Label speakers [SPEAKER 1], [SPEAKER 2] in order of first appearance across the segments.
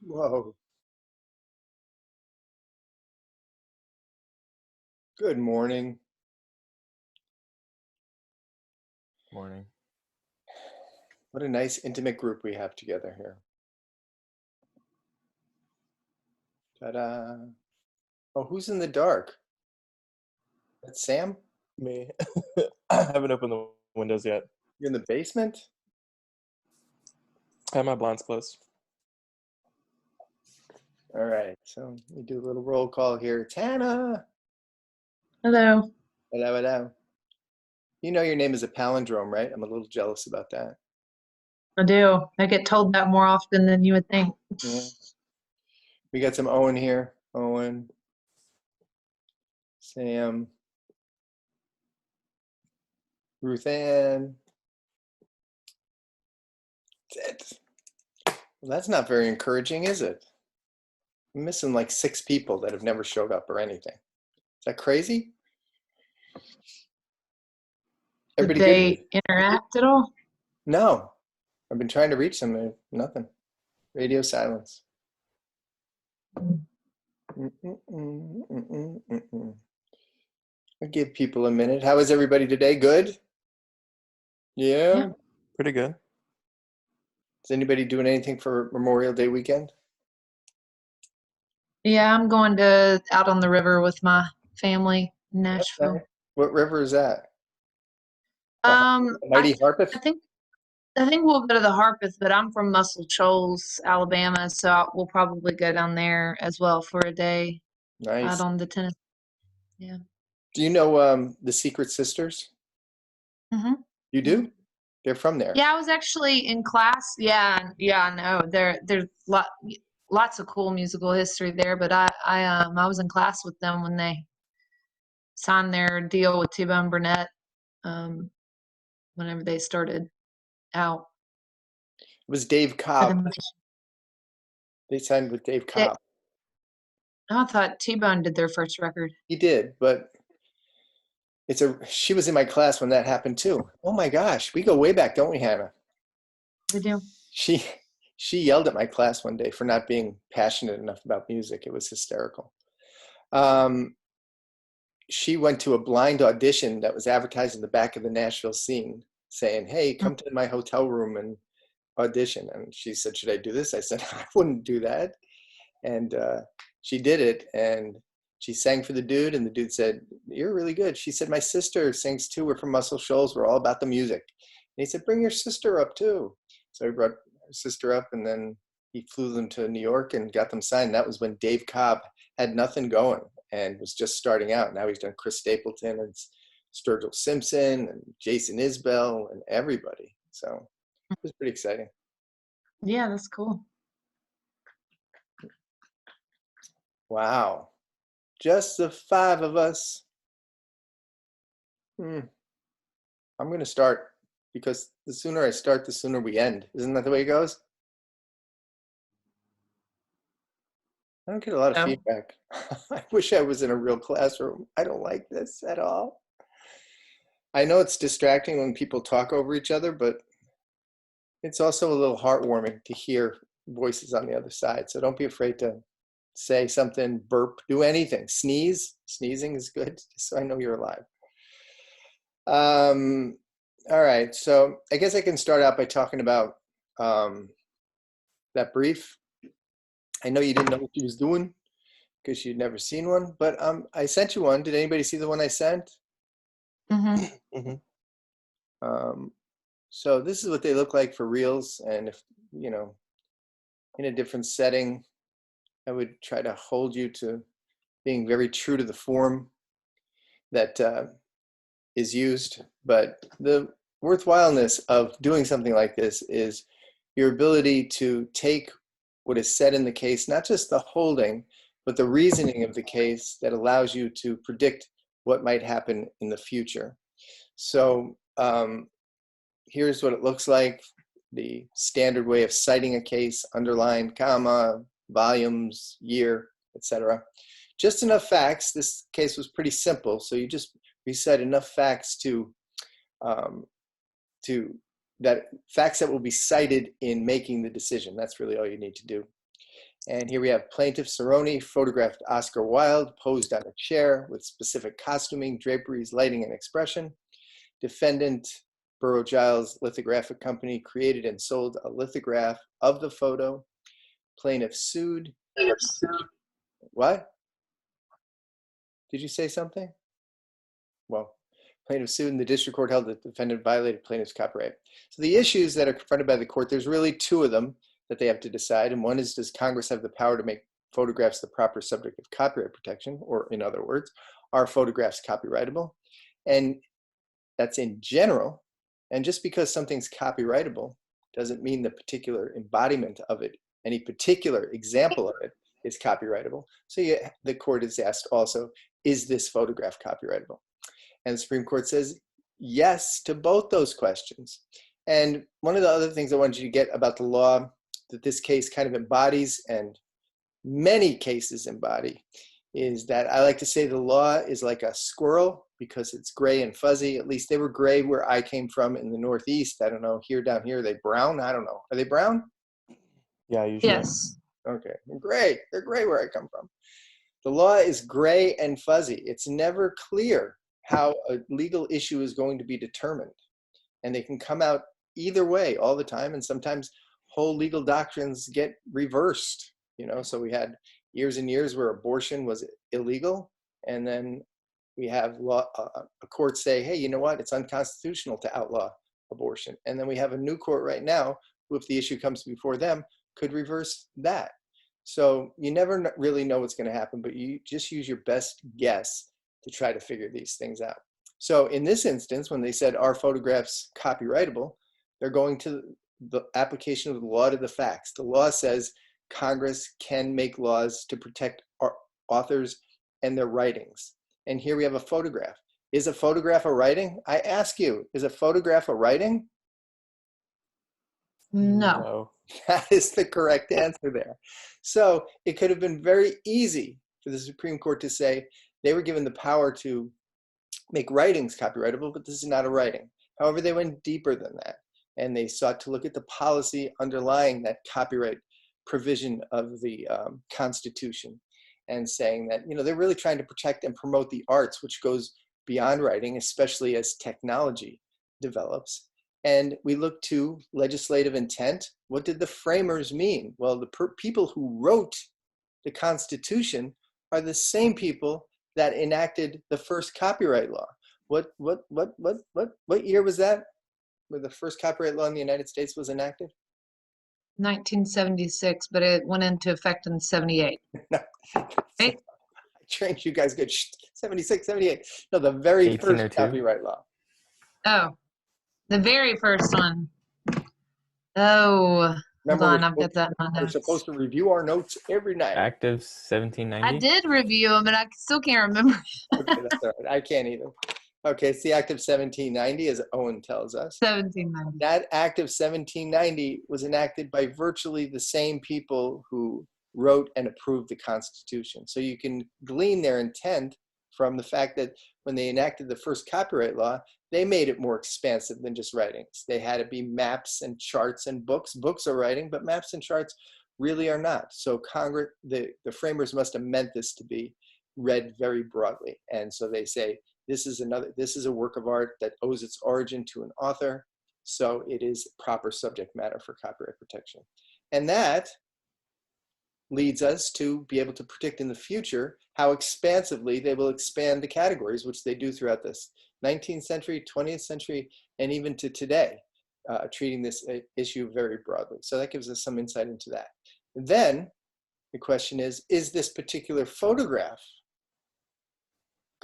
[SPEAKER 1] Whoa. Good morning.
[SPEAKER 2] Morning.
[SPEAKER 1] What a nice intimate group we have together here. Ta-da. Oh, who's in the dark? That's Sam?
[SPEAKER 2] Me. I haven't opened the windows yet.
[SPEAKER 1] You're in the basement?
[SPEAKER 2] I have my blinds closed.
[SPEAKER 1] All right. So we do a little roll call here. Tana.
[SPEAKER 3] Hello.
[SPEAKER 1] Hello, hello. You know your name is a palindrome, right? I'm a little jealous about that.
[SPEAKER 3] I do. I get told that more often than you would think.
[SPEAKER 1] Yeah. We got some Owen here. Owen. Sam. Ruth Ann. That's it. Well, that's not very encouraging, is it? I'm missing like 6 people that have never showed up or anything. Is that crazy?
[SPEAKER 3] Did
[SPEAKER 1] Everybody good?
[SPEAKER 3] they interact at all?
[SPEAKER 1] No. I've been trying to reach them. Nothing. Radio silence. I'll give people a minute. How is everybody today? Good? Yeah?
[SPEAKER 3] Yeah.
[SPEAKER 2] Pretty good.
[SPEAKER 1] Is anybody doing anything for Memorial Day weekend?
[SPEAKER 3] Yeah, I'm going to out on the river with my family in Nashville.
[SPEAKER 1] Okay. What river is that? The
[SPEAKER 3] Um, I,
[SPEAKER 1] mighty Harpeth?
[SPEAKER 3] I think we'll go to the Harpeth, but I'm from Muscle Shoals, Alabama, so we'll probably go down there as well for a day out
[SPEAKER 1] Nice.
[SPEAKER 3] on the Tennessee. Yeah.
[SPEAKER 1] Do you know the Secret Sisters?
[SPEAKER 3] hmm
[SPEAKER 1] You
[SPEAKER 3] Yeah.
[SPEAKER 1] do? They're from there.
[SPEAKER 3] Yeah, I was actually in class. Yeah, I know. There's lots of cool musical history there, but I was in class with them when they signed their deal with T-Bone Burnett, um, whenever they started out.
[SPEAKER 1] It was Dave
[SPEAKER 3] I
[SPEAKER 1] Cobb.
[SPEAKER 3] think
[SPEAKER 1] They signed with Dave
[SPEAKER 3] they,
[SPEAKER 1] Cobb.
[SPEAKER 3] I thought T-Bone did their first record.
[SPEAKER 1] He did, but she was in my class when that happened too. Oh my gosh, we go way back, don't we, Hannah?
[SPEAKER 3] We do.
[SPEAKER 1] She she yelled at my class one day for not being passionate enough about music. It was hysterical. Um, she went to a blind audition that was advertised in the back of the Nashville Scene, saying, "Hey, come to my hotel room and audition." And she said, "Should I do this?" I said, "I wouldn't do that." And she did it, and she sang for the dude, and the dude said, "You're really good." She said, "My sister sings too. We're from Muscle Shoals. We're all about the music." And he said, "Bring your sister up too." So he brought his sister up, and then he flew them to New York and got them signed. That was when Dave Cobb had nothing going and was just starting out. Now he's done Chris Stapleton and Sturgill Simpson and Jason Isbell and everybody. So it was pretty exciting.
[SPEAKER 3] Yeah, that's cool.
[SPEAKER 1] Wow. Just the 5 of us. I'm going to start because the sooner I start, the sooner we end. Isn't that the way it goes? I don't get a lot of
[SPEAKER 3] Oh,
[SPEAKER 1] feedback. I wish I was in a real classroom. I don't like this at all. I know it's distracting when people talk over each other, but it's also a little heartwarming to hear voices on the other side. So don't be afraid to say something, burp, do anything. Sneeze. Sneezing is good, just so I know you're alive. All right, so I guess I can start out by talking about that brief. I know you didn't know what she was doing because you'd never seen one, but I sent you one. Did anybody see the one I sent?
[SPEAKER 3] hmm
[SPEAKER 2] hmm
[SPEAKER 1] So this is what they look like for reals, and if in a different setting, I would try to hold you to being very true to the form that is used. But the worthwhileness of doing something like this is your ability to take what is said in the case, not just the holding, but the reasoning of the case that allows you to predict what might happen in the future. So here's what it looks like. The standard way of citing a case: underline, comma, volumes, year, etc. Just enough facts. This case was pretty simple, so you just recite enough facts um, to that facts that will be cited in making the decision. That's really all you need to do. And here we have plaintiff Cerrone photographed Oscar Wilde posed on a chair with specific costuming, draperies, lighting, and expression. Defendant Burrow Giles Lithographic Company created and sold a lithograph of the photo. Plaintiff sued. What? Did you say something? Well, plaintiff sued and the district court held that the defendant violated plaintiff's copyright. So the issues that are confronted by the court, there's really two of them that they have to decide. And one is, does Congress have the power to make photographs the proper subject of copyright protection? Or in other words, are photographs copyrightable? And that's in general. And just because something's copyrightable doesn't mean the particular embodiment of it, any particular example of it, is copyrightable. So the court is asked also, is this photograph copyrightable? And the Supreme Court says yes to both those questions. And one of the other things I wanted you to get about the law that this case kind of embodies, and many cases embody, is that I like to say the law is like a squirrel because it's gray and fuzzy. At least they were gray where I came from in the Northeast. I don't know, down here, are they brown? I don't know. Are they brown?
[SPEAKER 2] Yeah, usually.
[SPEAKER 3] Yes.
[SPEAKER 1] Okay, gray. They're gray where I come from. The law is gray and fuzzy. It's never clear how a legal issue is going to be determined. And they can come out either way all the time. And sometimes whole legal doctrines get reversed. So we had years and years where abortion was illegal. And then we have a court say, hey, you know what? It's unconstitutional to outlaw abortion. And then we have a new court right now who, if the issue comes before them, could reverse that. So you never really know what's going to happen, but you just use your best guess to try to figure these things out. So in this instance, when they said, are photographs copyrightable, they're going to the application of the law to the facts. The law says Congress can make laws to protect authors and their writings. And here we have a photograph. Is a photograph a writing? I ask you, is a photograph a writing?
[SPEAKER 3] No.
[SPEAKER 1] That is the correct answer there. So it could have been very easy for the Supreme Court to say they were given the power to make writings copyrightable, but this is not a writing. However, they went deeper than that, and they sought to look at the policy underlying that copyright provision of the Constitution, and saying that they're really trying to protect and promote the arts, which goes beyond writing, especially as technology develops. And we look to legislative intent. What did the framers mean? Well, the people who wrote the Constitution are the same people that enacted the first copyright law. What year was that, where the first copyright law in the United States was enacted?
[SPEAKER 3] 1976, but it went into effect in 78.
[SPEAKER 1] Right? I trained you guys good. 76, 78. No, the very first
[SPEAKER 4] 1802.
[SPEAKER 1] copyright law.
[SPEAKER 3] Oh, the very first one. Oh,
[SPEAKER 1] Remember,
[SPEAKER 3] hold on, I've got that in my
[SPEAKER 1] we're
[SPEAKER 3] notes.
[SPEAKER 1] supposed to review our notes every night.
[SPEAKER 4] Act of
[SPEAKER 3] I
[SPEAKER 4] 1790.
[SPEAKER 3] did review them, but I still can't remember.
[SPEAKER 1] Okay, that's all right. I can't either. Okay, it's the Act of 1790, as Owen tells us.
[SPEAKER 3] 1790.
[SPEAKER 1] That Act of 1790 was enacted by virtually the same people who wrote and approved the Constitution. So you can glean their intent from the fact that when they enacted the first copyright law, they made it more expansive than just writings. They had to be maps and charts and books. Books are writing, but maps and charts really are not. So Congress, the framers must have meant this to be read very broadly. And so they say, this is a work of art that owes its origin to an author. So it is proper subject matter for copyright protection. And that leads us to be able to predict in the future how expansively they will expand the categories, which they do throughout this 19th century, 20th century, and even to today, treating this issue very broadly. So that gives us some insight into that. And then the question is this particular photograph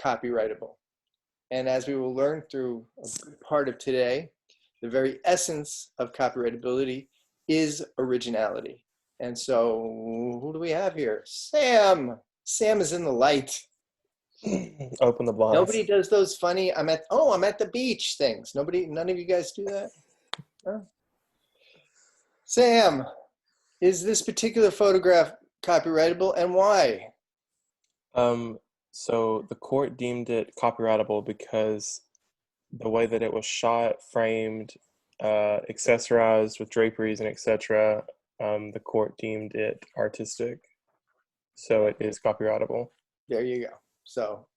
[SPEAKER 1] copyrightable? And as we will learn through a good part of today, the very essence of copyrightability is originality. And so who do we have here? Sam. Sam is in the light.
[SPEAKER 2] Open the blinds.
[SPEAKER 1] Nobody does those funny, I'm at the beach things. None of you guys do that? No? Sam, is this particular photograph copyrightable, and why?
[SPEAKER 2] So the court deemed it copyrightable because the way that it was shot, framed, accessorized with draperies and etc., the court deemed it artistic, so it is copyrightable.
[SPEAKER 1] There you go. So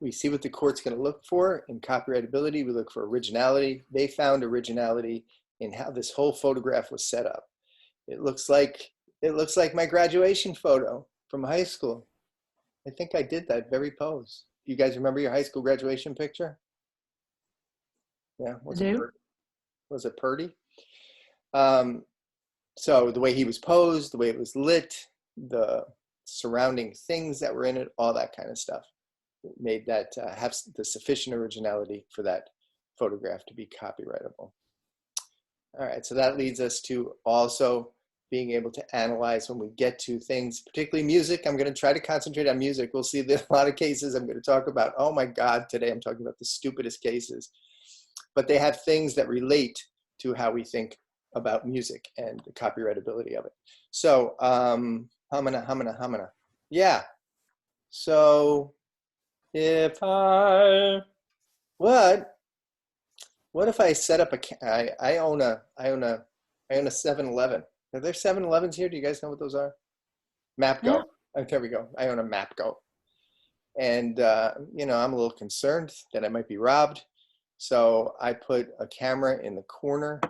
[SPEAKER 1] we see what the court's going to look for in copyrightability. We look for originality. They found originality in how this whole photograph was set up. It looks like my graduation photo from high school. I think I did that very pose. You guys remember your high school graduation picture? Yeah, was it Purdy? So the way he was posed, the way it was lit, the surrounding things that were in it, all that kind of stuff made that have the sufficient originality for that photograph to be copyrightable. All right, so that leads us to also being able to analyze when we get to things, particularly music. I'm going to try to concentrate on music. We'll see that a lot of cases I'm going to talk about. Oh my God, today I'm talking about the stupidest cases. But they have things that relate to how we think about music and the copyrightability of it. So, hamana. Yeah. So, if I, what if I set up I own a 7-Eleven. Are there 7-Elevens here? Do you guys know what those are? MapGo.
[SPEAKER 3] Yeah.
[SPEAKER 1] Oh, there we go. I own a MapGo. And, I'm a little concerned that I might be robbed. So I put a camera in the corner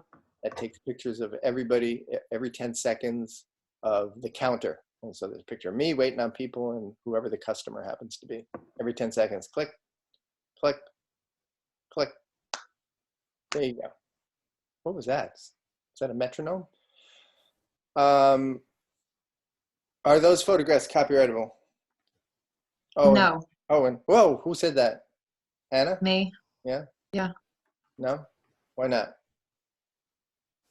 [SPEAKER 1] that takes pictures of everybody every 10 seconds of the counter. And so there's a picture of me waiting on people and whoever the customer happens to be. Every 10 seconds, click, click, click. There you go. What was that? Is that a metronome? Are those photographs copyrightable? Oh,
[SPEAKER 3] No.
[SPEAKER 1] And whoa, who said that? Anna?
[SPEAKER 3] Me.
[SPEAKER 1] Yeah?
[SPEAKER 3] Yeah.
[SPEAKER 1] No? Why not?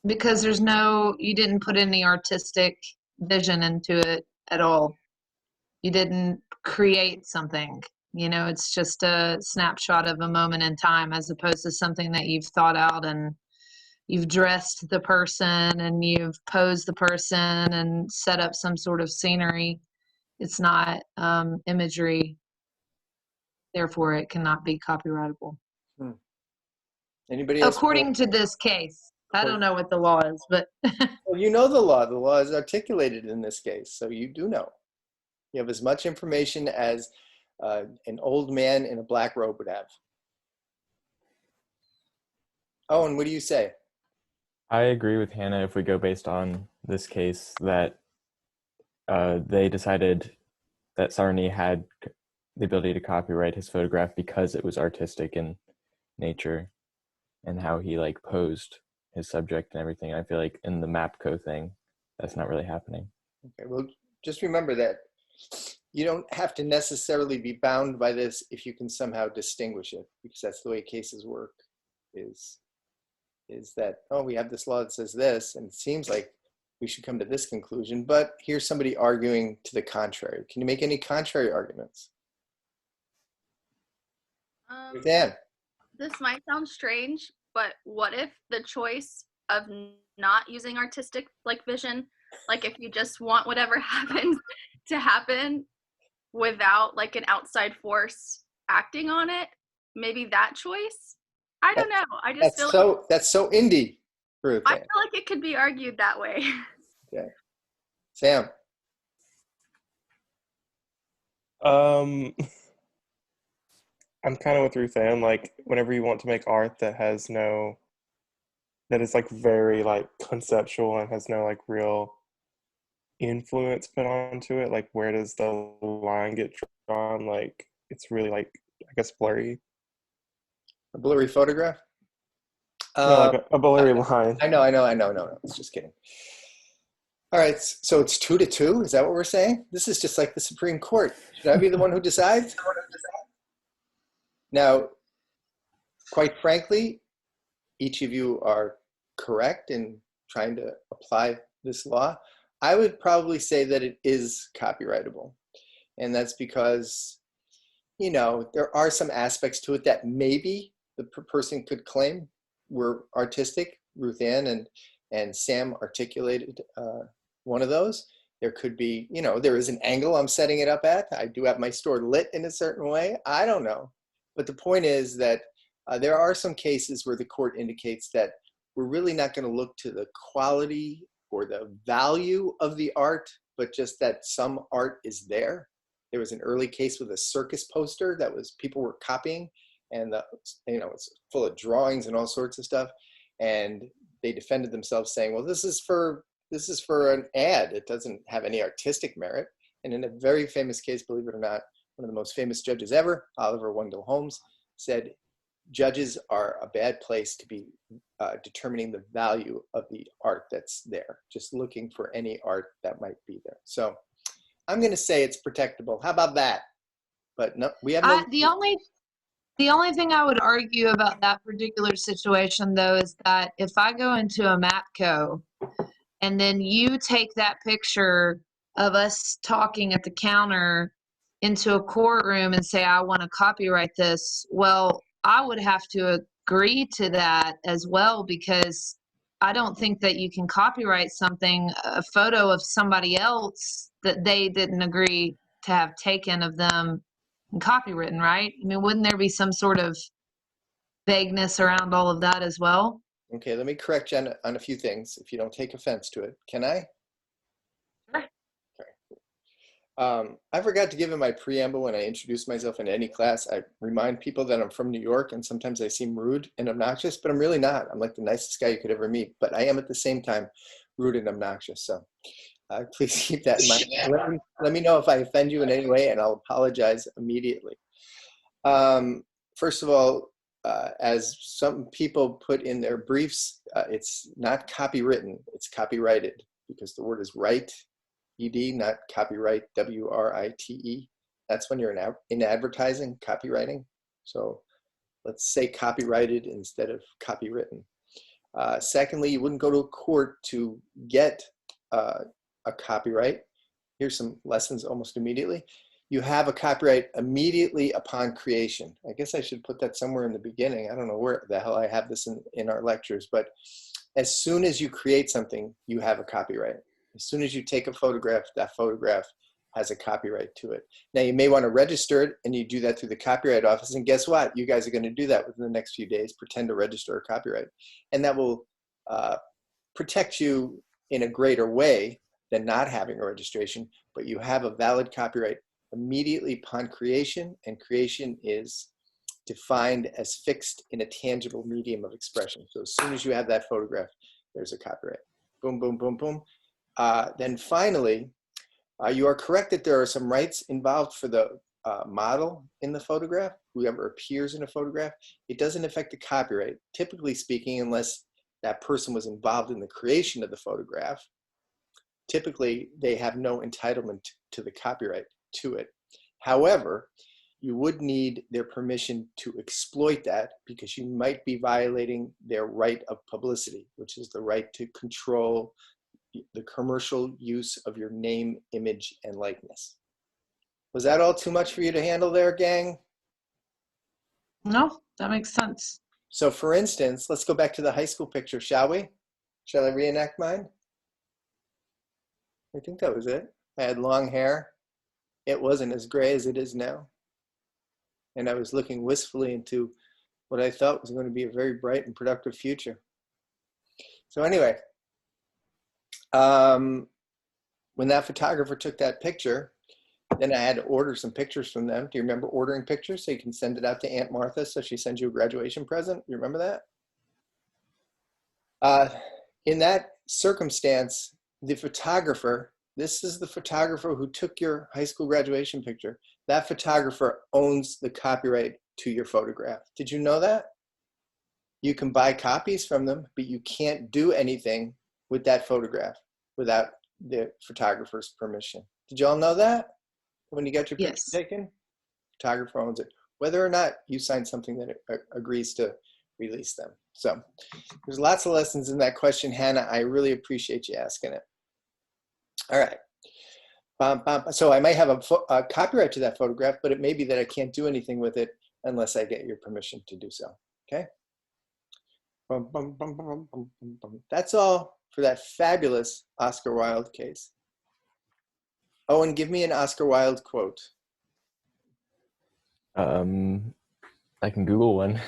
[SPEAKER 3] Because you didn't put any artistic vision into it at all. You didn't create something. It's just a snapshot of a moment in time as opposed to something that you've thought out and you've dressed the person and you've posed the person and set up some sort of scenery. It's not imagery. Therefore, it cannot be copyrightable.
[SPEAKER 1] Anybody else?
[SPEAKER 3] According to this case. I don't know what the law is, but
[SPEAKER 1] Well, you know the law. The law is articulated in this case, so you do know. You have as much information as an old man in a black robe would have. Owen, what do you say?
[SPEAKER 2] I agree with Hannah if we go based on this case that they decided that Sarny had the ability to copyright his photograph because it was artistic in nature and how he posed his subject and everything. I feel like in the MapCo thing, that's not really happening.
[SPEAKER 1] Okay, well, just remember that you don't have to necessarily be bound by this if you can somehow distinguish it, because that's the way cases work, is that, oh, we have this law that says this, and it seems like we should come to this conclusion, but here's somebody arguing to the contrary. Can you make any contrary arguments? Dan?
[SPEAKER 4] This might sound strange, but what if the choice of not using artistic vision, if you just want whatever happens to happen without an outside force acting on it, maybe that choice? I don't know. I just feel
[SPEAKER 1] that's so indie, Ruth.
[SPEAKER 4] I feel like it could be argued that way.
[SPEAKER 1] Okay. Sam?
[SPEAKER 2] I'm kind of with Ruth Ann. Whenever you want to make art that is very conceptual and has no real influence put onto it, where does the line get drawn? It's really I guess blurry.
[SPEAKER 1] A blurry photograph?
[SPEAKER 2] No, a blurry line.
[SPEAKER 1] I know. No, it's just kidding. All right, so it's 2-2. Is that what we're saying? This is just like the Supreme Court. Should I be the one who decides? Now, quite frankly, each of you are correct in trying to apply this law. I would probably say that it is copyrightable. And that's because, there are some aspects to it that maybe the person could claim were artistic. Ruth Ann and Sam articulated one of those. There could be, there is an angle I'm setting it up at. I do have my store lit in a certain way. I don't know. But the point is that there are some cases where the court indicates that we're really not going to look to the quality or the value of the art, but just that some art is there. There was an early case with a circus poster that was people were copying, and it's full of drawings and all sorts of stuff, and they defended themselves saying, well, this is for an ad. It doesn't have any artistic merit. And in a very famous case, believe it or not, one of the most famous judges ever, Oliver Wendell Holmes, said judges are a bad place to be determining the value of the art that's there, just looking for any art that might be there. So I'm going to say it's protectable. How about that? But no, we have no.
[SPEAKER 3] The only thing I would argue about that particular situation, though, is that if I go into a MAPCO and then you take that picture of us talking at the counter into a courtroom and say, I want to copyright this, well, I would have to agree to that as well, because I don't think that you can copyright something, a photo of somebody else that they didn't agree to have taken of them and copywritten, right? I mean, wouldn't there be some sort of vagueness around all of that as well?
[SPEAKER 1] Okay, let me correct Jen on a few things, if you don't take offense to it. Can I?
[SPEAKER 3] Sure.
[SPEAKER 1] Okay. I forgot to give in my preamble when I introduce myself in any class. I remind people that I'm from New York, and sometimes I seem rude and obnoxious, but I'm really not. I'm like the nicest guy you could ever meet, but I am at the same time rude and obnoxious. So please keep that in mind. Let me know if I offend you in any way, and I'll apologize immediately. First of all, as some people put in their briefs, it's not copywritten, it's copyrighted, because the word is right, ED, not copyright, WRITE. That's when you're in advertising, copywriting. So let's say copyrighted instead of copywritten. Secondly, you wouldn't go to a court to get a copyright. Here's some lessons almost immediately. You have a copyright immediately upon creation. I guess I should put that somewhere in the beginning. I don't know where the hell I have this in our lectures, but as soon as you create something, you have a copyright. As soon as you take a photograph, that photograph has a copyright to it. Now you may want to register it, and you do that through the Copyright Office, and guess what? You guys are going to do that within the next few days, pretend to register a copyright. And that will protect you in a greater way than not having a registration, but you have a valid copyright immediately upon creation, and creation is defined as fixed in a tangible medium of expression. So as soon as you have that photograph, there's a copyright. Boom, boom, boom, boom. Then finally, you are correct that there are some rights involved for the model in the photograph, whoever appears in a photograph. It doesn't affect the copyright, typically speaking, unless that person was involved in the creation of the photograph. Typically, they have no entitlement to the copyright to it. However, you would need their permission to exploit that, because you might be violating their right of publicity, which is the right to control the commercial use of your name, image, and likeness. Was that all too much for you to handle there, gang?
[SPEAKER 3] No, that makes sense.
[SPEAKER 1] So for instance, let's go back to the high school picture, shall we? Shall I reenact mine? I think that was it. I had long hair. It wasn't as gray as it is now. And I was looking wistfully into what I thought was going to be a very bright and productive future. So anyway, when that photographer took that picture, then I had to order some pictures from them. Do you remember ordering pictures so you can send it out to Aunt Martha so she sends you a graduation present? You remember that? In that circumstance, the photographer, this is the photographer who took your high school graduation picture. That photographer owns the copyright to your photograph. Did you know that? You can buy copies from them, but you can't do anything with that photograph without the photographer's permission. Did you all know that? When you got your picture taken, photographer owns it, whether or not you sign something that agrees to release them. So there's lots of lessons in that question, Hannah. I really appreciate you asking it. All right. So I might have a copyright to that photograph, but it may be that I can't do anything with it unless I get your permission to do so. Okay. That's all for that fabulous Oscar Wilde case. Owen, give me an Oscar Wilde quote.
[SPEAKER 2] I can Google one.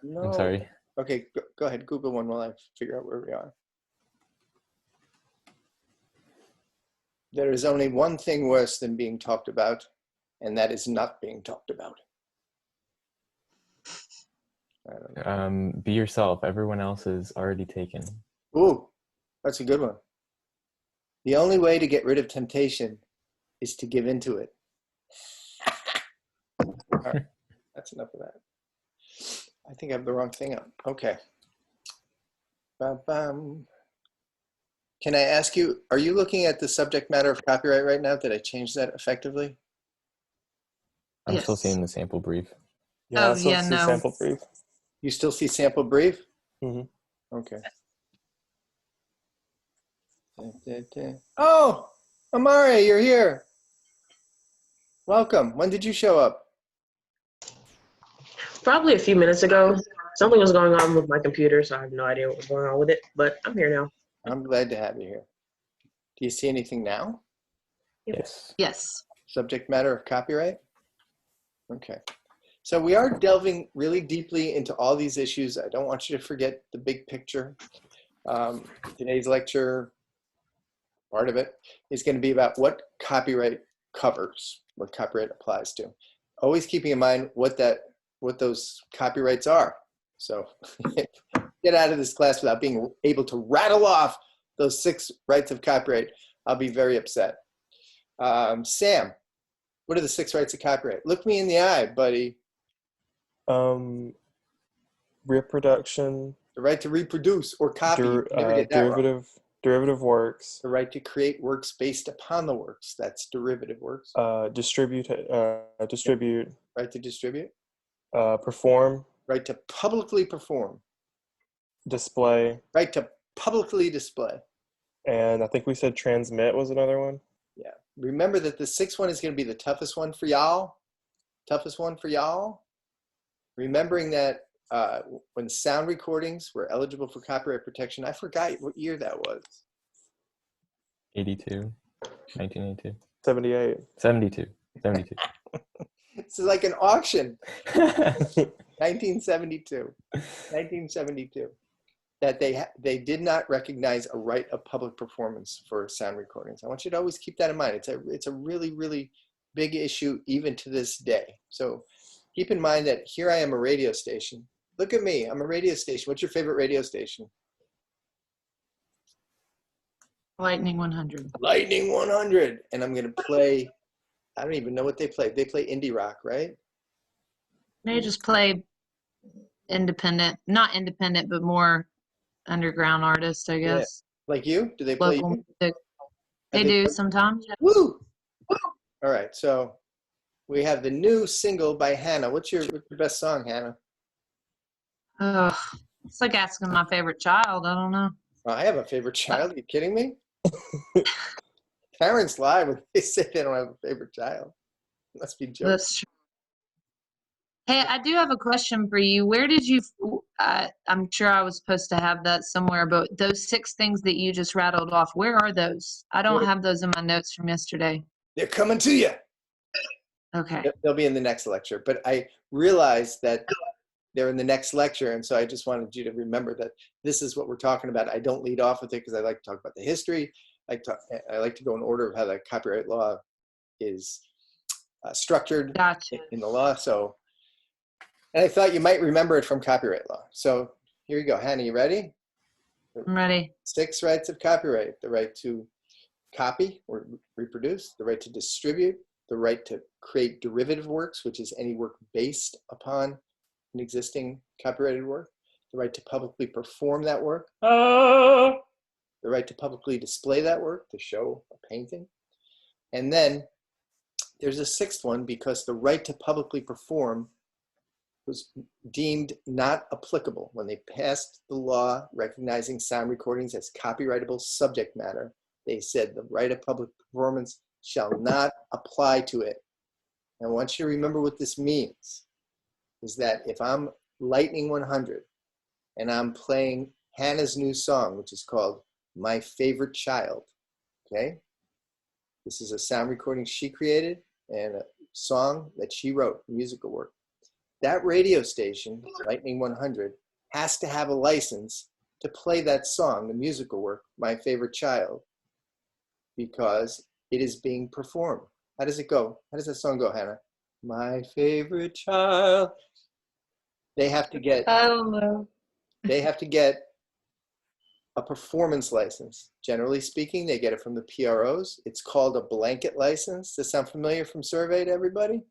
[SPEAKER 1] No.
[SPEAKER 2] I'm sorry.
[SPEAKER 1] Okay, go ahead. Google one while I figure out where we are. There is only one thing worse than being talked about, and that is not being talked about. I don't know.
[SPEAKER 2] Be yourself. Everyone else is already taken.
[SPEAKER 1] Ooh, that's a good one. The only way to get rid of temptation is to give into it. All right, that's enough of that. I think I have the wrong thing up. Okay. Ba-bam. Can I ask you, are you looking at the subject matter of copyright right now? Did I change that effectively?
[SPEAKER 2] I'm still
[SPEAKER 3] Yes.
[SPEAKER 2] seeing the sample brief.
[SPEAKER 5] Yeah,
[SPEAKER 3] Oh,
[SPEAKER 5] I still
[SPEAKER 3] yeah,
[SPEAKER 5] see
[SPEAKER 3] no.
[SPEAKER 5] sample brief.
[SPEAKER 1] You still see sample brief?
[SPEAKER 5] Mhm.
[SPEAKER 1] Okay. Oh, Amare, you're here. Welcome. When did you show up?
[SPEAKER 6] Probably a few minutes ago. Something was going on with my computer, so I have no idea what was going on with it, but I'm here now.
[SPEAKER 1] I'm glad to have you here. Do you see anything now?
[SPEAKER 2] Yes.
[SPEAKER 3] Yes.
[SPEAKER 1] Subject matter of copyright? Okay. So we are delving really deeply into all these issues. I don't want you to forget the big picture. Today's lecture, part of it, is going to be about what copyright covers, what copyright applies to. Always keeping in mind what those copyrights are. So get out of this class without being able to rattle off those 6 rights of copyright, I'll be very upset. Sam, what are the 6 rights of copyright? Look me in the eye, buddy.
[SPEAKER 5] Reproduction,
[SPEAKER 1] The right to reproduce or copy. Never did that wrong.
[SPEAKER 5] derivative works,
[SPEAKER 1] The right to create works based upon the works. That's derivative works.
[SPEAKER 5] distribute,
[SPEAKER 1] Right to distribute.
[SPEAKER 5] perform,
[SPEAKER 1] Right to publicly perform.
[SPEAKER 5] display,
[SPEAKER 1] Right to publicly display.
[SPEAKER 5] and I think we said transmit was another one.
[SPEAKER 1] Yeah. Remember that the 6th one is going to be the toughest one for y'all. Toughest one for y'all. Remembering that when sound recordings were eligible for copyright protection, I forgot what year that was.
[SPEAKER 2] 82. 1982.
[SPEAKER 5] 78.
[SPEAKER 2] 72. 72.
[SPEAKER 1] It's like an auction. 1972. 1972. That they did not recognize a right of public performance for sound recordings. I want you to always keep that in mind. It's a really, really big issue even to this day. So keep in mind that here I am, a radio station. Look at me, I'm a radio station. What's your favorite radio station?
[SPEAKER 3] Lightning 100.
[SPEAKER 1] Lightning 100. And I'm going to play, I don't even know what they play. They play indie rock, right?
[SPEAKER 3] They just play independent, not independent, but more underground artists, I
[SPEAKER 1] Yeah.
[SPEAKER 3] guess.
[SPEAKER 1] Like you? Do they play
[SPEAKER 3] Local
[SPEAKER 1] you?
[SPEAKER 3] music. They
[SPEAKER 1] Have
[SPEAKER 3] do
[SPEAKER 1] played-
[SPEAKER 3] sometimes. Yeah.
[SPEAKER 1] Woo! All right, so we have the new single by Hannah. What's your best song, Hannah?
[SPEAKER 3] Ugh, it's like asking my favorite child. I don't know.
[SPEAKER 1] Oh, I have a favorite child. Are you kidding me? Parents lie when they say they don't have a favorite child. Must be joking.
[SPEAKER 3] That's true. Hey, I do have a question for you. Where did you, I'm sure I was supposed to have that somewhere, but those 6 things that you just rattled off, where are those? I don't have those in my notes from yesterday.
[SPEAKER 1] They're coming to you.
[SPEAKER 3] Okay.
[SPEAKER 1] They'll be in the next lecture. But I realized that they're in the next lecture, and so I just wanted you to remember that this is what we're talking about. I don't lead off with it because I like to talk about the history. I like to go in order of how the copyright law is structured
[SPEAKER 3] Gotcha.
[SPEAKER 1] in the law. So, and I thought you might remember it from copyright law. So here you go. Hannah, you ready?
[SPEAKER 3] I'm ready.
[SPEAKER 1] 6 rights of copyright: the right to copy or reproduce, the right to distribute, the right to create derivative works, which is any work based upon an existing copyrighted work, the right to publicly perform that work, the right to publicly display that work, to show a painting. And then there's a 6th one, because the right to publicly perform was deemed not applicable when they passed the law recognizing sound recordings as copyrightable subject matter. They said the right of public performance shall not apply to it. And I want you to remember what this means, is that if I'm Lightning 100 and I'm playing Hannah's new song, which is called My Favorite Child, okay? This is a sound recording she created and a song that she wrote, musical work. That radio station, Lightning 100, has to have a license to play that song, the musical work, My Favorite Child, because it is being performed. How does it go? How does that song go, Hannah? My favorite child. They have to get
[SPEAKER 3] I don't know.
[SPEAKER 1] a performance license. Generally speaking, they get it from the PROs. It's called a blanket license. Does that sound familiar from survey to everybody?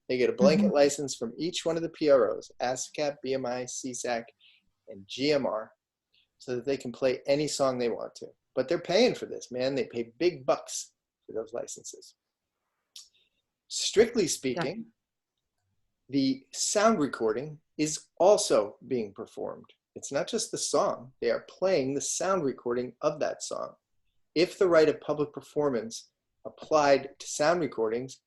[SPEAKER 1] They get a blanket license from each one of the PROs, ASCAP, BMI, CSAC, and GMR, so that they can play any song they want to. But they're paying for this, man. They pay big bucks for those licenses. Strictly speaking, the sound recording is also being performed. It's not just the song. They are playing the sound recording of that song. If the right of public performance applied to sound recordings,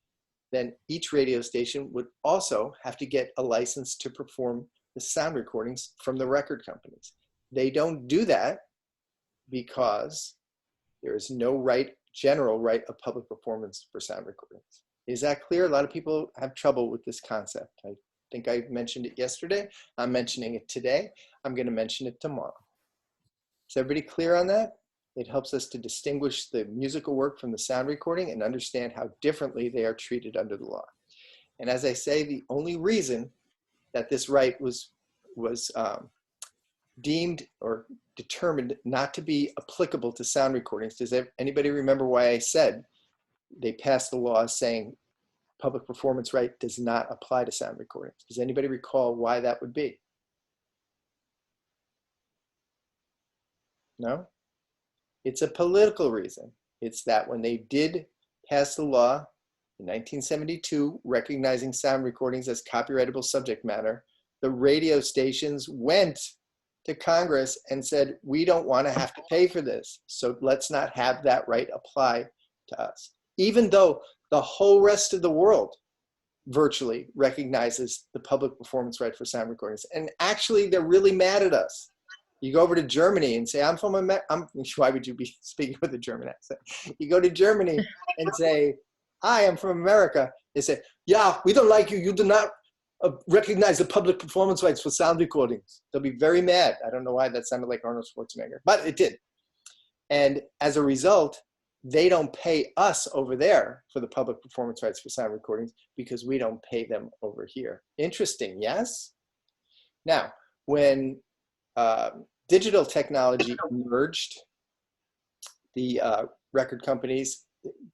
[SPEAKER 1] then each radio station would also have to get a license to perform the sound recordings from the record companies. They don't do that because there is no general right of public performance for sound recordings. Is that clear? A lot of people have trouble with this concept. I think I mentioned it yesterday. I'm mentioning it today. I'm going to mention it tomorrow. Is everybody clear on that? It helps us to distinguish the musical work from the sound recording and understand how differently they are treated under the law. And as I say, the only reason that this right was deemed or determined not to be applicable to sound recordings. Does anybody remember why I said they passed the law saying public performance right does not apply to sound recordings? Does anybody recall why that would be? No? It's a political reason. It's that when they did pass the law in 1972, recognizing sound recordings as copyrightable subject matter, the radio stations went to Congress and said, we don't want to have to pay for this, so let's not have that right apply to us. Even though the whole rest of the world virtually recognizes the public performance right for sound recordings. And actually, they're really mad at us. You go over to Germany and say, why would you be speaking with a German accent? You go to Germany and say, I am from America. They say, yeah, we don't like you. You do not recognize the public performance rights for sound recordings. They'll be very mad. I don't know why that sounded like Arnold Schwarzenegger, but it did. And as a result, they don't pay us over there for the public performance rights for sound recordings because we don't pay them over here. Interesting, yes? Now, when digital technology emerged, the record companies,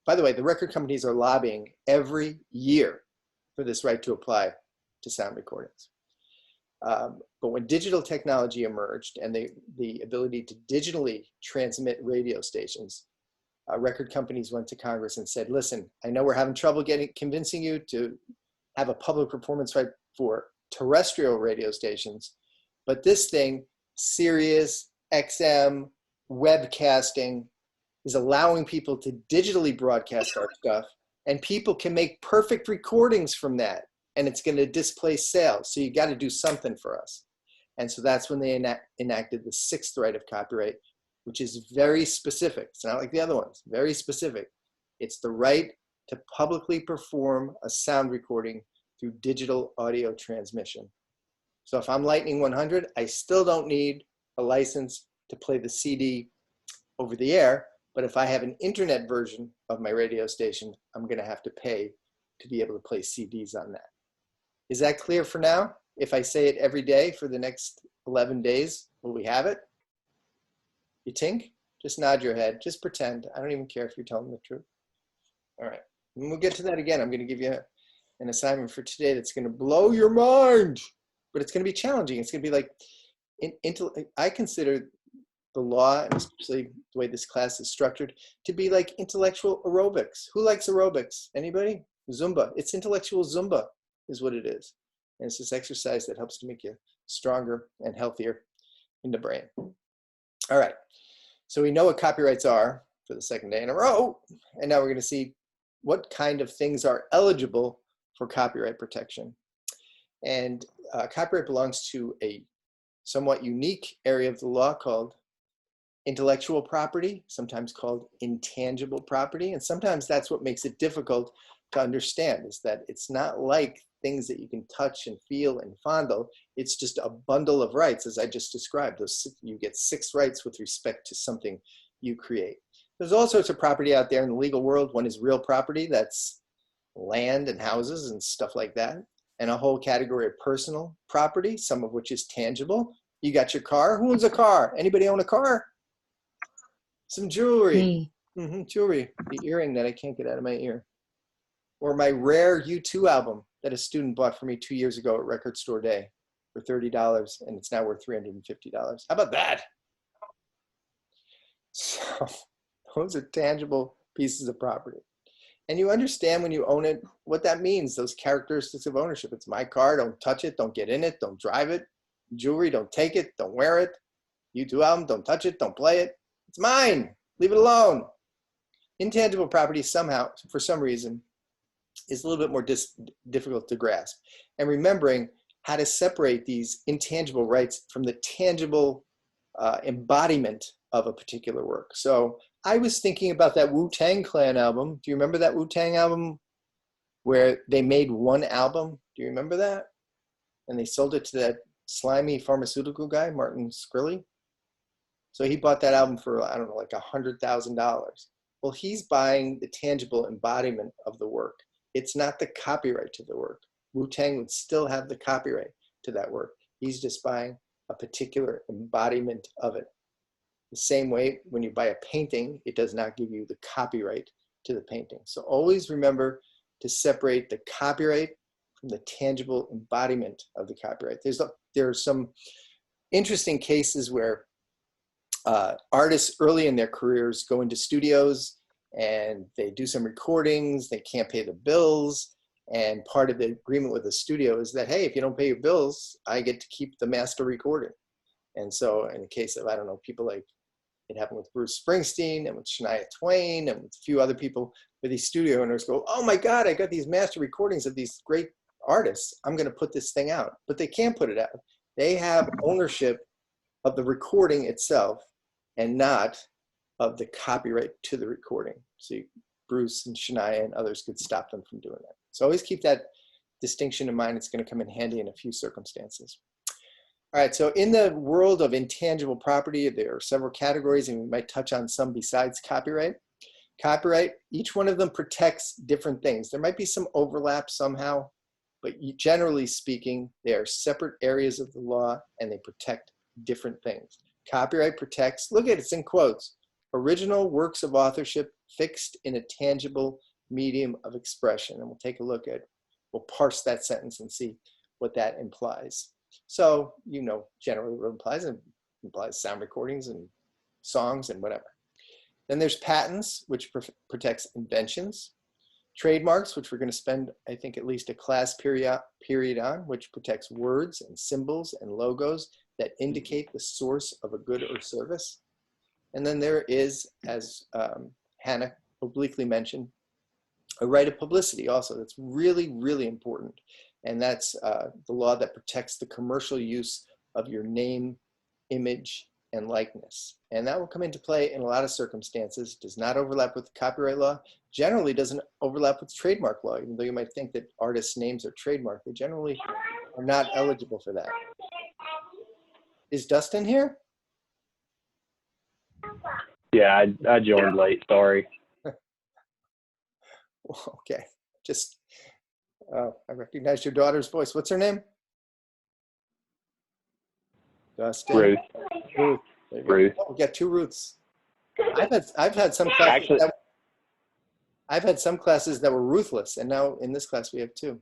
[SPEAKER 1] by the way, the record companies are lobbying every year for this right to apply to sound recordings. But when digital technology emerged and the ability to digitally transmit radio stations, record companies went to Congress and said, listen, I know we're having trouble convincing you to have a public performance right for terrestrial radio stations, but this thing, Sirius, XM, webcasting, is allowing people to digitally broadcast our stuff, and people can make perfect recordings from that, and it's going to displace sales. So you got to do something for us. And so that's when they enacted the sixth right of copyright, which is very specific. It's not like the other ones, very specific. It's the right to publicly perform a sound recording through digital audio transmission. So if I'm Lightning 100, I still don't need a license to play the CD over the air, but if I have an internet version of my radio station, I'm gonna have to pay to be able to play CDs on that. Is that clear for now? If I say it every day for the next 11 days, will we have it? You think? Just nod your head, just pretend. I don't even care if you're telling the truth. All right, and we'll get to that again. I'm gonna give you an assignment for today that's gonna blow your mind, but it's gonna be challenging. It's gonna be like, I consider the law, and especially the way this class is structured, to be like intellectual aerobics. Who likes aerobics? Anybody? Zumba. It's intellectual Zumba is what it is. And it's this exercise that helps to make you stronger and healthier in the brain. All right, so we know what copyrights are for the second day in a row, and now we're going to see what kind of things are eligible for copyright protection. And copyright belongs to a somewhat unique area of the law called intellectual property, sometimes called intangible property, and sometimes that's what makes it difficult to understand, is that it's not like things that you can touch and feel and fondle. It's just a bundle of rights, as I just described. You get 6 rights with respect to something you create. There's all sorts of property out there in the legal world. One is real property, that's land and houses and stuff like that. And a whole category of personal property, some of which is tangible. You got your car. Who owns a car? Anybody own a car? Some jewelry.
[SPEAKER 3] Me.
[SPEAKER 1] Jewelry. The earring that I can't get out of my ear. Or my rare U2 album that a student bought for me 2 years ago at Record Store Day for $30, and it's now worth $350. How about that? So those are tangible pieces of property. And you understand when you own it, what that means, those characteristics of ownership. It's my car, don't touch it, don't get in it, don't drive it. Jewelry, don't take it, don't wear it. U2 album, don't touch it, don't play it. It's mine, leave it alone. Intangible property somehow, for some reason, is a little bit more difficult to grasp. And remembering how to separate these intangible rights from the tangible embodiment of a particular work. So I was thinking about that Wu-Tang Clan album. Do you remember that Wu-Tang album where they made one album? Do you remember that? And they sold it to that slimy pharmaceutical guy, Martin Shkreli. So he bought that album for, I don't know, like $100,000. Well, he's buying the tangible embodiment of the work. It's not the copyright to the work. Wu-Tang would still have the copyright to that work. He's just buying a particular embodiment of it. The same way when you buy a painting, it does not give you the copyright to the painting. So always remember to separate the copyright from the tangible embodiment of the copyright. There are some interesting cases where artists early in their careers go into studios and they do some recordings, they can't pay the bills, and part of the agreement with the studio is that, hey, if you don't pay your bills, I get to keep the master recording. And so in the case of, I don't know, people like, it happened with Bruce Springsteen and with Shania Twain and with a few other people, where these studio owners go, oh my God, I got these master recordings of these great artists. I'm going to put this thing out. But they can't put it out. They have ownership of the recording itself and not of the copyright to the recording. So Bruce and Shania and others could stop them from doing that. So always keep that distinction in mind. It's going to come in handy in a few circumstances. All right, so in the world of intangible property, there are several categories, and we might touch on some besides copyright. Copyright, each one of them protects different things. There might be some overlap somehow, but generally speaking, they are separate areas of the law and they protect different things. Copyright protects, look at it, it's in quotes, original works of authorship fixed in a tangible medium of expression. And we'll take a look at, we'll parse that sentence and see what that implies. So, you know, generally what it implies sound recordings and songs and whatever. Then there's patents, which protects inventions. Trademarks, which we're going to spend, I think, at least a class period on, which protects words and symbols and logos that indicate the source of a good or service. And then there is, as Hannah obliquely mentioned, a right of publicity also. That's really, really important. And that's the law that protects the commercial use of your name, image, and likeness. And that will come into play in a lot of circumstances, does not overlap with copyright law, generally doesn't overlap with trademark law, even though you might think that artists' names are trademarked. They generally are not eligible for that. Is Dustin here?
[SPEAKER 5] Yeah, I joined late, sorry.
[SPEAKER 1] Okay, just, I recognize your daughter's voice. What's her name? Dustin.
[SPEAKER 5] Ruth.
[SPEAKER 1] Ruth. There you go.
[SPEAKER 5] Ruth.
[SPEAKER 1] Oh, we got two Ruths. I've had some classes.
[SPEAKER 5] Actually,
[SPEAKER 1] I've had some classes that were ruthless, and now in this class we have two.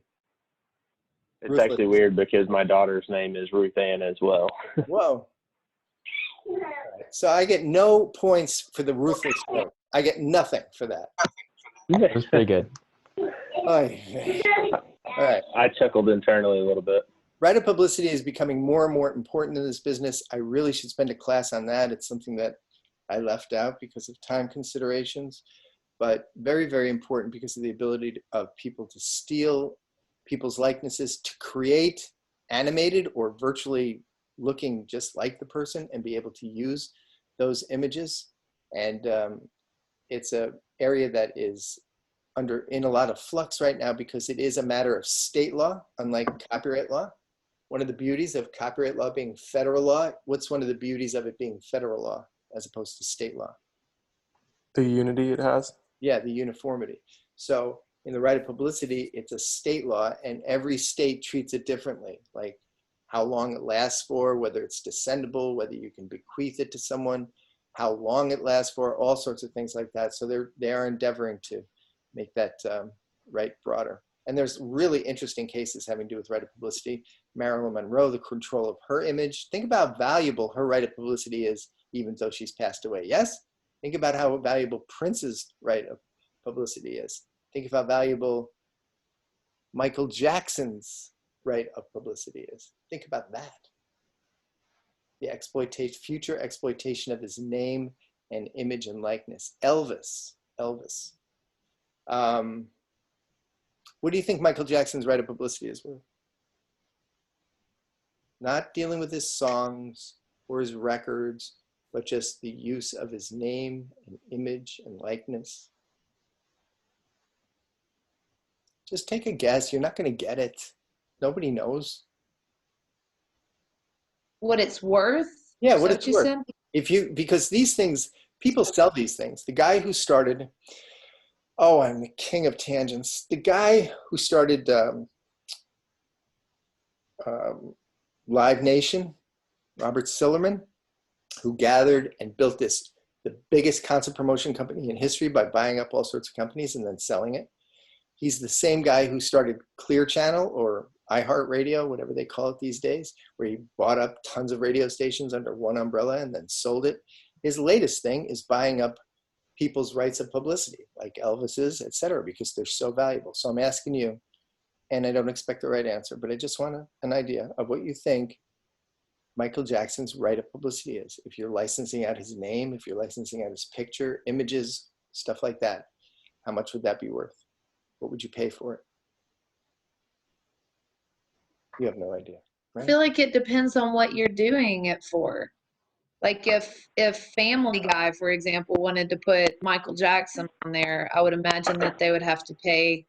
[SPEAKER 5] it's
[SPEAKER 1] Ruthless.
[SPEAKER 5] actually weird because my daughter's name is Ruth Ann as well.
[SPEAKER 1] Whoa. All right. So I get no points for the ruthless part. I get nothing for that.
[SPEAKER 2] It was pretty good.
[SPEAKER 1] All right.
[SPEAKER 5] I chuckled internally a little bit.
[SPEAKER 1] Right of publicity is becoming more and more important in this business. I really should spend a class on that. It's something that I left out because of time considerations, but very, very important because of the ability of people to steal people's likenesses, to create animated or virtually looking just like the person and be able to use those images. And it's an area that is in a lot of flux right now because it is a matter of state law, unlike copyright law. One of the beauties of copyright law being federal law, what's one of the beauties of it being federal law as opposed to state law?
[SPEAKER 7] The unity it has.
[SPEAKER 1] Yeah, the uniformity. So in the right of publicity, it's a state law, and every state treats it differently, like how long it lasts for, whether it's descendable, whether you can bequeath it to someone, how long it lasts for, all sorts of things like that. So they are endeavoring to make that right broader. And there's really interesting cases having to do with right of publicity. Marilyn Monroe, the control of her image. Think about how valuable her right of publicity is, even though she's passed away. Yes? Think about how valuable Prince's right of publicity is. Think of how valuable Michael Jackson's right of publicity is. Think about that. The exploitation, future exploitation of his name and image and likeness. Elvis. What do you think Michael Jackson's right of publicity is worth? Not dealing with his songs or his records, but just the use of his name and image and likeness. Just take a guess. You're not going to get it. Nobody knows.
[SPEAKER 3] What it's worth?
[SPEAKER 1] Yeah,
[SPEAKER 3] Is
[SPEAKER 1] what
[SPEAKER 3] that
[SPEAKER 1] it's
[SPEAKER 3] you
[SPEAKER 1] worth.
[SPEAKER 3] said?
[SPEAKER 1] Because these things, people sell these things. The guy who started, oh, I'm the king of tangents. The guy who started Live Nation, Robert Sillerman, who gathered and built the biggest concert promotion company in history by buying up all sorts of companies and then selling it. He's the same guy who started Clear Channel or iHeartRadio, whatever they call it these days, where he bought up tons of radio stations under one umbrella and then sold it. His latest thing is buying up people's rights of publicity, like Elvis's, et cetera, because they're so valuable. So I'm asking you, and I don't expect the right answer, but I just want an idea of what you think Michael Jackson's right of publicity is. If you're licensing out his name, if you're licensing out his picture, images, stuff like that, how much would that be worth? What would you pay for it? You have no idea,
[SPEAKER 3] I
[SPEAKER 1] right?
[SPEAKER 3] feel like it depends on what you're doing it for. Like if Family Guy, for example, wanted to put Michael Jackson on there, I would imagine that they would have to pay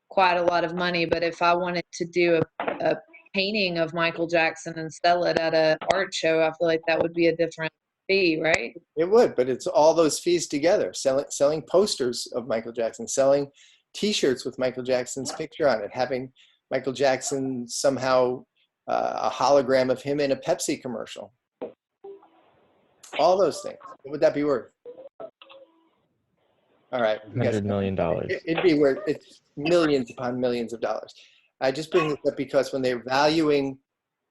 [SPEAKER 3] quite a lot of money. But if I wanted to do a painting of Michael Jackson and sell it at an art show, I feel like that would be a different fee, right?
[SPEAKER 1] It would, but it's all those fees together. Selling posters of Michael Jackson, selling T-shirts with Michael Jackson's picture on it, having Michael Jackson somehow a hologram of him in a Pepsi commercial. All those things. What would that be worth? All right.
[SPEAKER 2] $100 million.
[SPEAKER 1] It'd be worth it's millions upon millions of dollars. I just bring this up because when they're valuing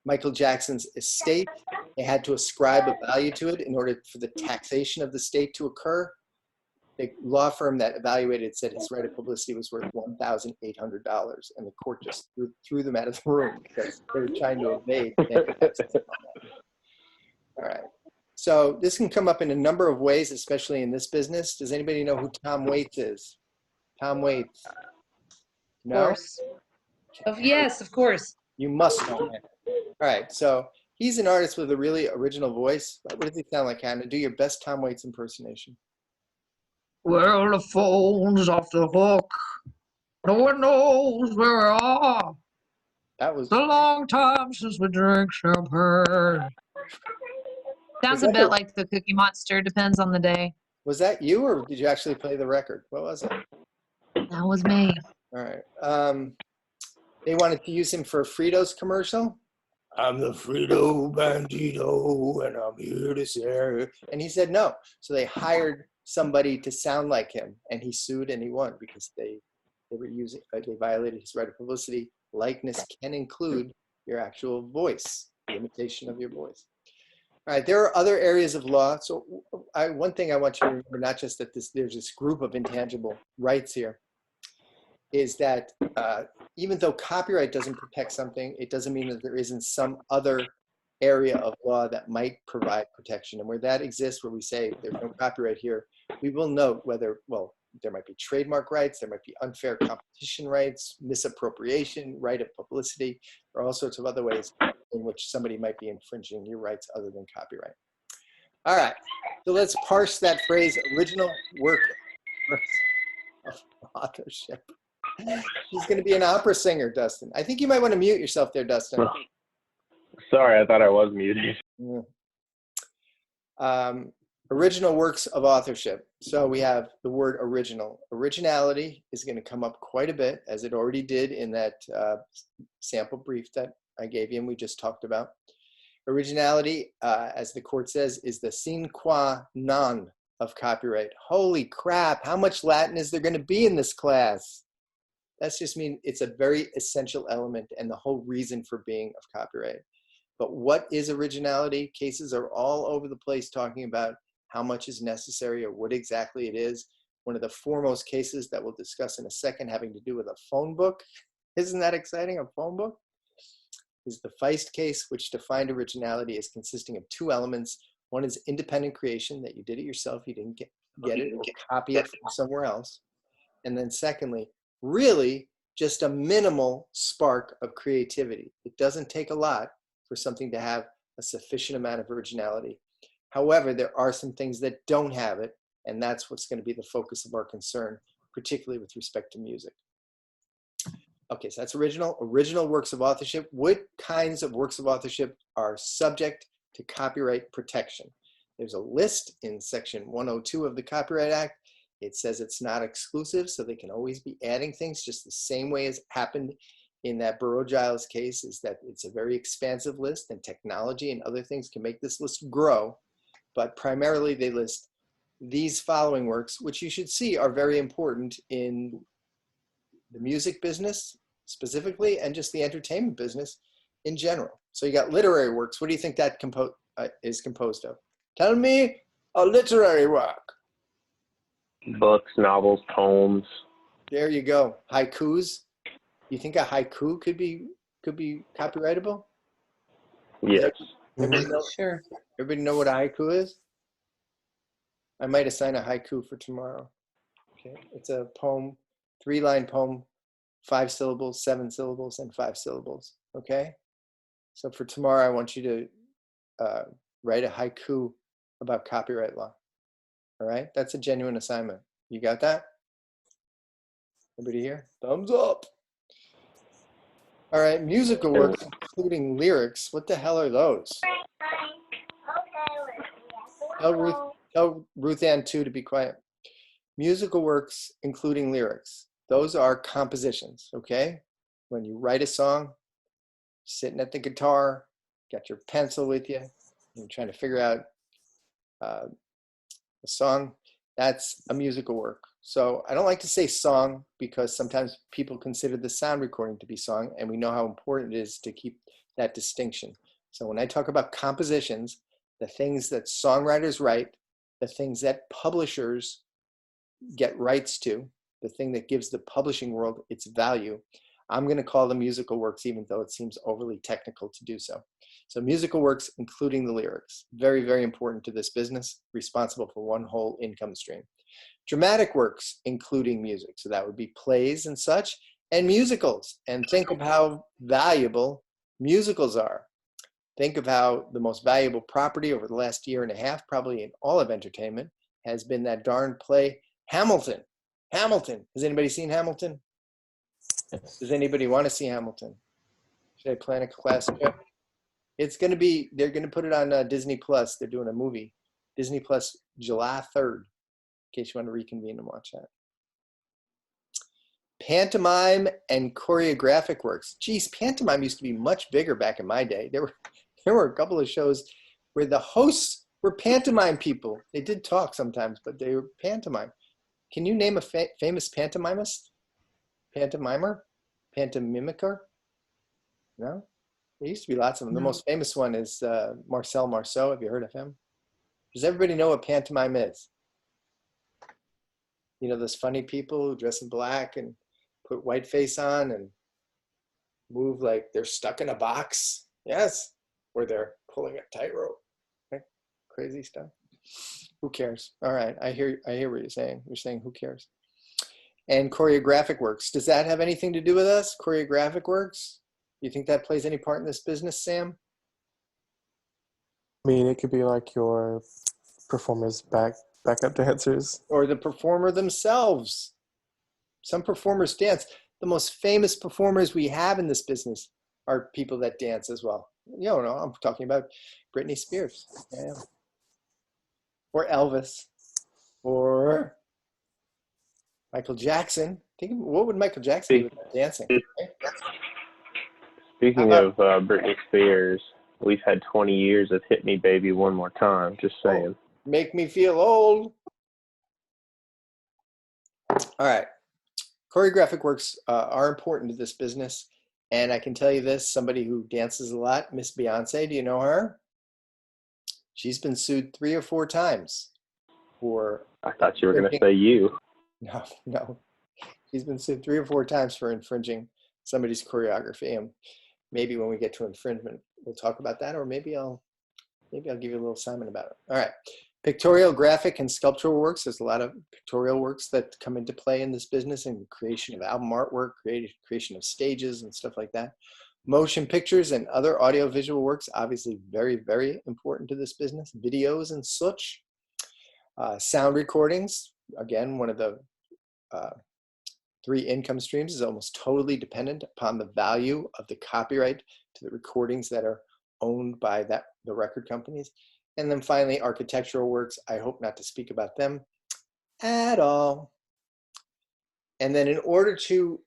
[SPEAKER 1] Michael Jackson's estate, they had to ascribe a value to it in order for the taxation of the state to occur. The law firm that evaluated it said his right of publicity was worth $1,800, and the court just threw them out of the room because they were trying to evade. All right. So this can come up in a number of ways, especially in this business. Does anybody know who Tom Waits is? Tom Waits.
[SPEAKER 3] Of
[SPEAKER 1] No?
[SPEAKER 3] course. Yes, of course.
[SPEAKER 1] You must know him. All right. So he's an artist with a really original voice. What does he sound like, Hannah? Do your best Tom Waits impersonation.
[SPEAKER 3] Well, the phone's off the hook. No one knows where we are.
[SPEAKER 1] That was.
[SPEAKER 3] It's a long time since we drank champagne. Sounds a
[SPEAKER 1] that
[SPEAKER 3] bit
[SPEAKER 1] the-
[SPEAKER 3] like the Cookie Monster. Depends on the day.
[SPEAKER 1] Was that you, or did you actually play the record? What was it?
[SPEAKER 3] That was me.
[SPEAKER 1] All right. They wanted to use him for a Fritos commercial. I'm the Frito Bandito, and I'm here to serve. And he said no. So they hired somebody to sound like him, and he sued and he won because they violated his right of publicity. Likeness can include your actual voice, the imitation of your voice. All right, there are other areas of law. So one thing I want you to remember, not just that there's this group of intangible rights here, is that even though copyright doesn't protect something, it doesn't mean that there isn't some other area of law that might provide protection. And where that exists, where we say there's no copyright here, we will note whether, well, there might be trademark rights, there might be unfair competition rights, misappropriation, right of publicity, or all sorts of other ways in which somebody might be infringing your rights other than copyright. All right, so let's parse that phrase, original work of authorship. He's going to be an opera singer, Dustin. I think you might want to mute yourself there, Dustin.
[SPEAKER 5] Sorry, I thought I was muted.
[SPEAKER 1] Yeah. Original works of authorship. So we have the word original. Originality is going to come up quite a bit, as it already did in that sample brief that I gave you and we just talked about. Originality, as the court says, is the sine qua non of copyright. Holy crap, how much Latin is there going to be in this class? That's just mean it's a very essential element and the whole reason for being of copyright. But what is originality? Cases are all over the place talking about how much is necessary or what exactly it is. One of the foremost cases that we'll discuss in a second having to do with a phone book. Isn't that exciting, a phone book? Is the Feist case, which defined originality as consisting of two elements. One is independent creation, that you did it yourself, you didn't get it or copy it from somewhere else. And then secondly, really just a minimal spark of creativity. It doesn't take a lot for something to have a sufficient amount of originality. However, there are some things that don't have it, and that's what's going to be the focus of our concern, particularly with respect to music. Okay, so that's original. Original works of authorship. What kinds of works of authorship are subject to copyright protection? There's a list in section 102 of the Copyright Act. It says it's not exclusive, so they can always be adding things, just the same way as happened in that Burrough-Giles case, is that it's a very expansive list, and technology and other things can make this list grow. But primarily they list these following works, which you should see are very important in the music business specifically, and just the entertainment business in general. So you got literary works. What do you think that is composed of? Tell me a literary work.
[SPEAKER 5] Books, novels, poems.
[SPEAKER 1] There you go. Haikus. You think a haiku could be copyrightable?
[SPEAKER 5] Yes.
[SPEAKER 1] Everybody know,
[SPEAKER 6] Sure.
[SPEAKER 1] everybody know what a haiku is? I might assign a haiku for tomorrow. Okay, it's a poem, 3-line poem, 5 syllables, 7 syllables, and 5 syllables. Okay, so for tomorrow, I want you to write a haiku about copyright law. All right, that's a genuine assignment. You got that? Everybody here? Thumbs up. All right, musical works, including lyrics. What the hell are those? Tell Ruth Ann too to be quiet. Musical works, including lyrics. Those are compositions, okay? When you write a song, sitting at the guitar, got your pencil with you, and you're trying to figure out a song, that's a musical work. So I don't like to say song because sometimes people consider the sound recording to be song, and we know how important it is to keep that distinction. So when I talk about compositions, the things that songwriters write, the things that publishers get rights to, the thing that gives the publishing world its value, I'm going to call them musical works, even though it seems overly technical to do so. So musical works, including the lyrics, very, very important to this business, responsible for one whole income stream. Dramatic works, including music. So that would be plays and such, and musicals. And think of how valuable musicals are. Think of how the most valuable property over the last year and a half, probably in all of entertainment, has been that darn play, Hamilton. Hamilton. Has anybody seen Hamilton?
[SPEAKER 2] Yes.
[SPEAKER 1] Does anybody want to see Hamilton? Should I plan a class trip? It's going to be, they're going to put it on Disney Plus. They're doing a movie. Disney Plus, July 3rd, in case you want to reconvene and watch that. Pantomime and choreographic works. Geez, pantomime used to be much bigger back in my day. There were a couple of shows where the hosts were pantomime people. They did talk sometimes, but they were pantomime. Can you name a famous pantomimist? Pantomimer? Pantomimicer? No? There used to be lots of them. The most famous one is Marcel Marceau. Have you heard of him? Does everybody know what pantomime is? You know, those funny people who dress in black and put white face on and move like they're stuck in a box? Yes. Or they're pulling a tightrope. Right? Crazy stuff. Who cares? All right. I hear what you're saying. You're saying, who cares? And choreographic works. Does that have anything to do with us? Choreographic works? You think that plays any part in this business, Sam?
[SPEAKER 7] I mean, it could be like your performers' backup dancers.
[SPEAKER 1] Or the performer themselves. Some performers dance. The most famous performers we have in this business are people that dance as well. You don't know, I'm talking about Britney Spears. Yeah. or Elvis, or Michael Jackson. What would Michael Jackson do with dancing? Right?
[SPEAKER 5] Speaking
[SPEAKER 1] How
[SPEAKER 5] of Britney Spears, we've had 20 years of "Hit Me, Baby, One More Time." Just saying.
[SPEAKER 1] Make me feel old. All right. Choreographic works are important to this business. And I can tell you this, somebody who dances a lot, Miss Beyonce, do you know her? She's been sued 3 or 4 times for,
[SPEAKER 5] I thought you were going to say you.
[SPEAKER 1] no. She's been sued 3 or 4 times for infringing somebody's choreography. And maybe when we get to infringement, we'll talk about that, or maybe I'll give you a little assignment about it. All right. Pictorial, graphic, and sculptural works. There's a lot of pictorial works that come into play in this business, and creation of album artwork, creation of stages and stuff like that. Motion pictures and other audiovisual works, obviously very, very important to this business. Videos and such. Sound recordings, again, one of the 3 income streams is almost totally dependent upon the value of the copyright to the recordings that are owned by the record companies. And then finally, architectural works. I hope not to speak about them at all. And then in order to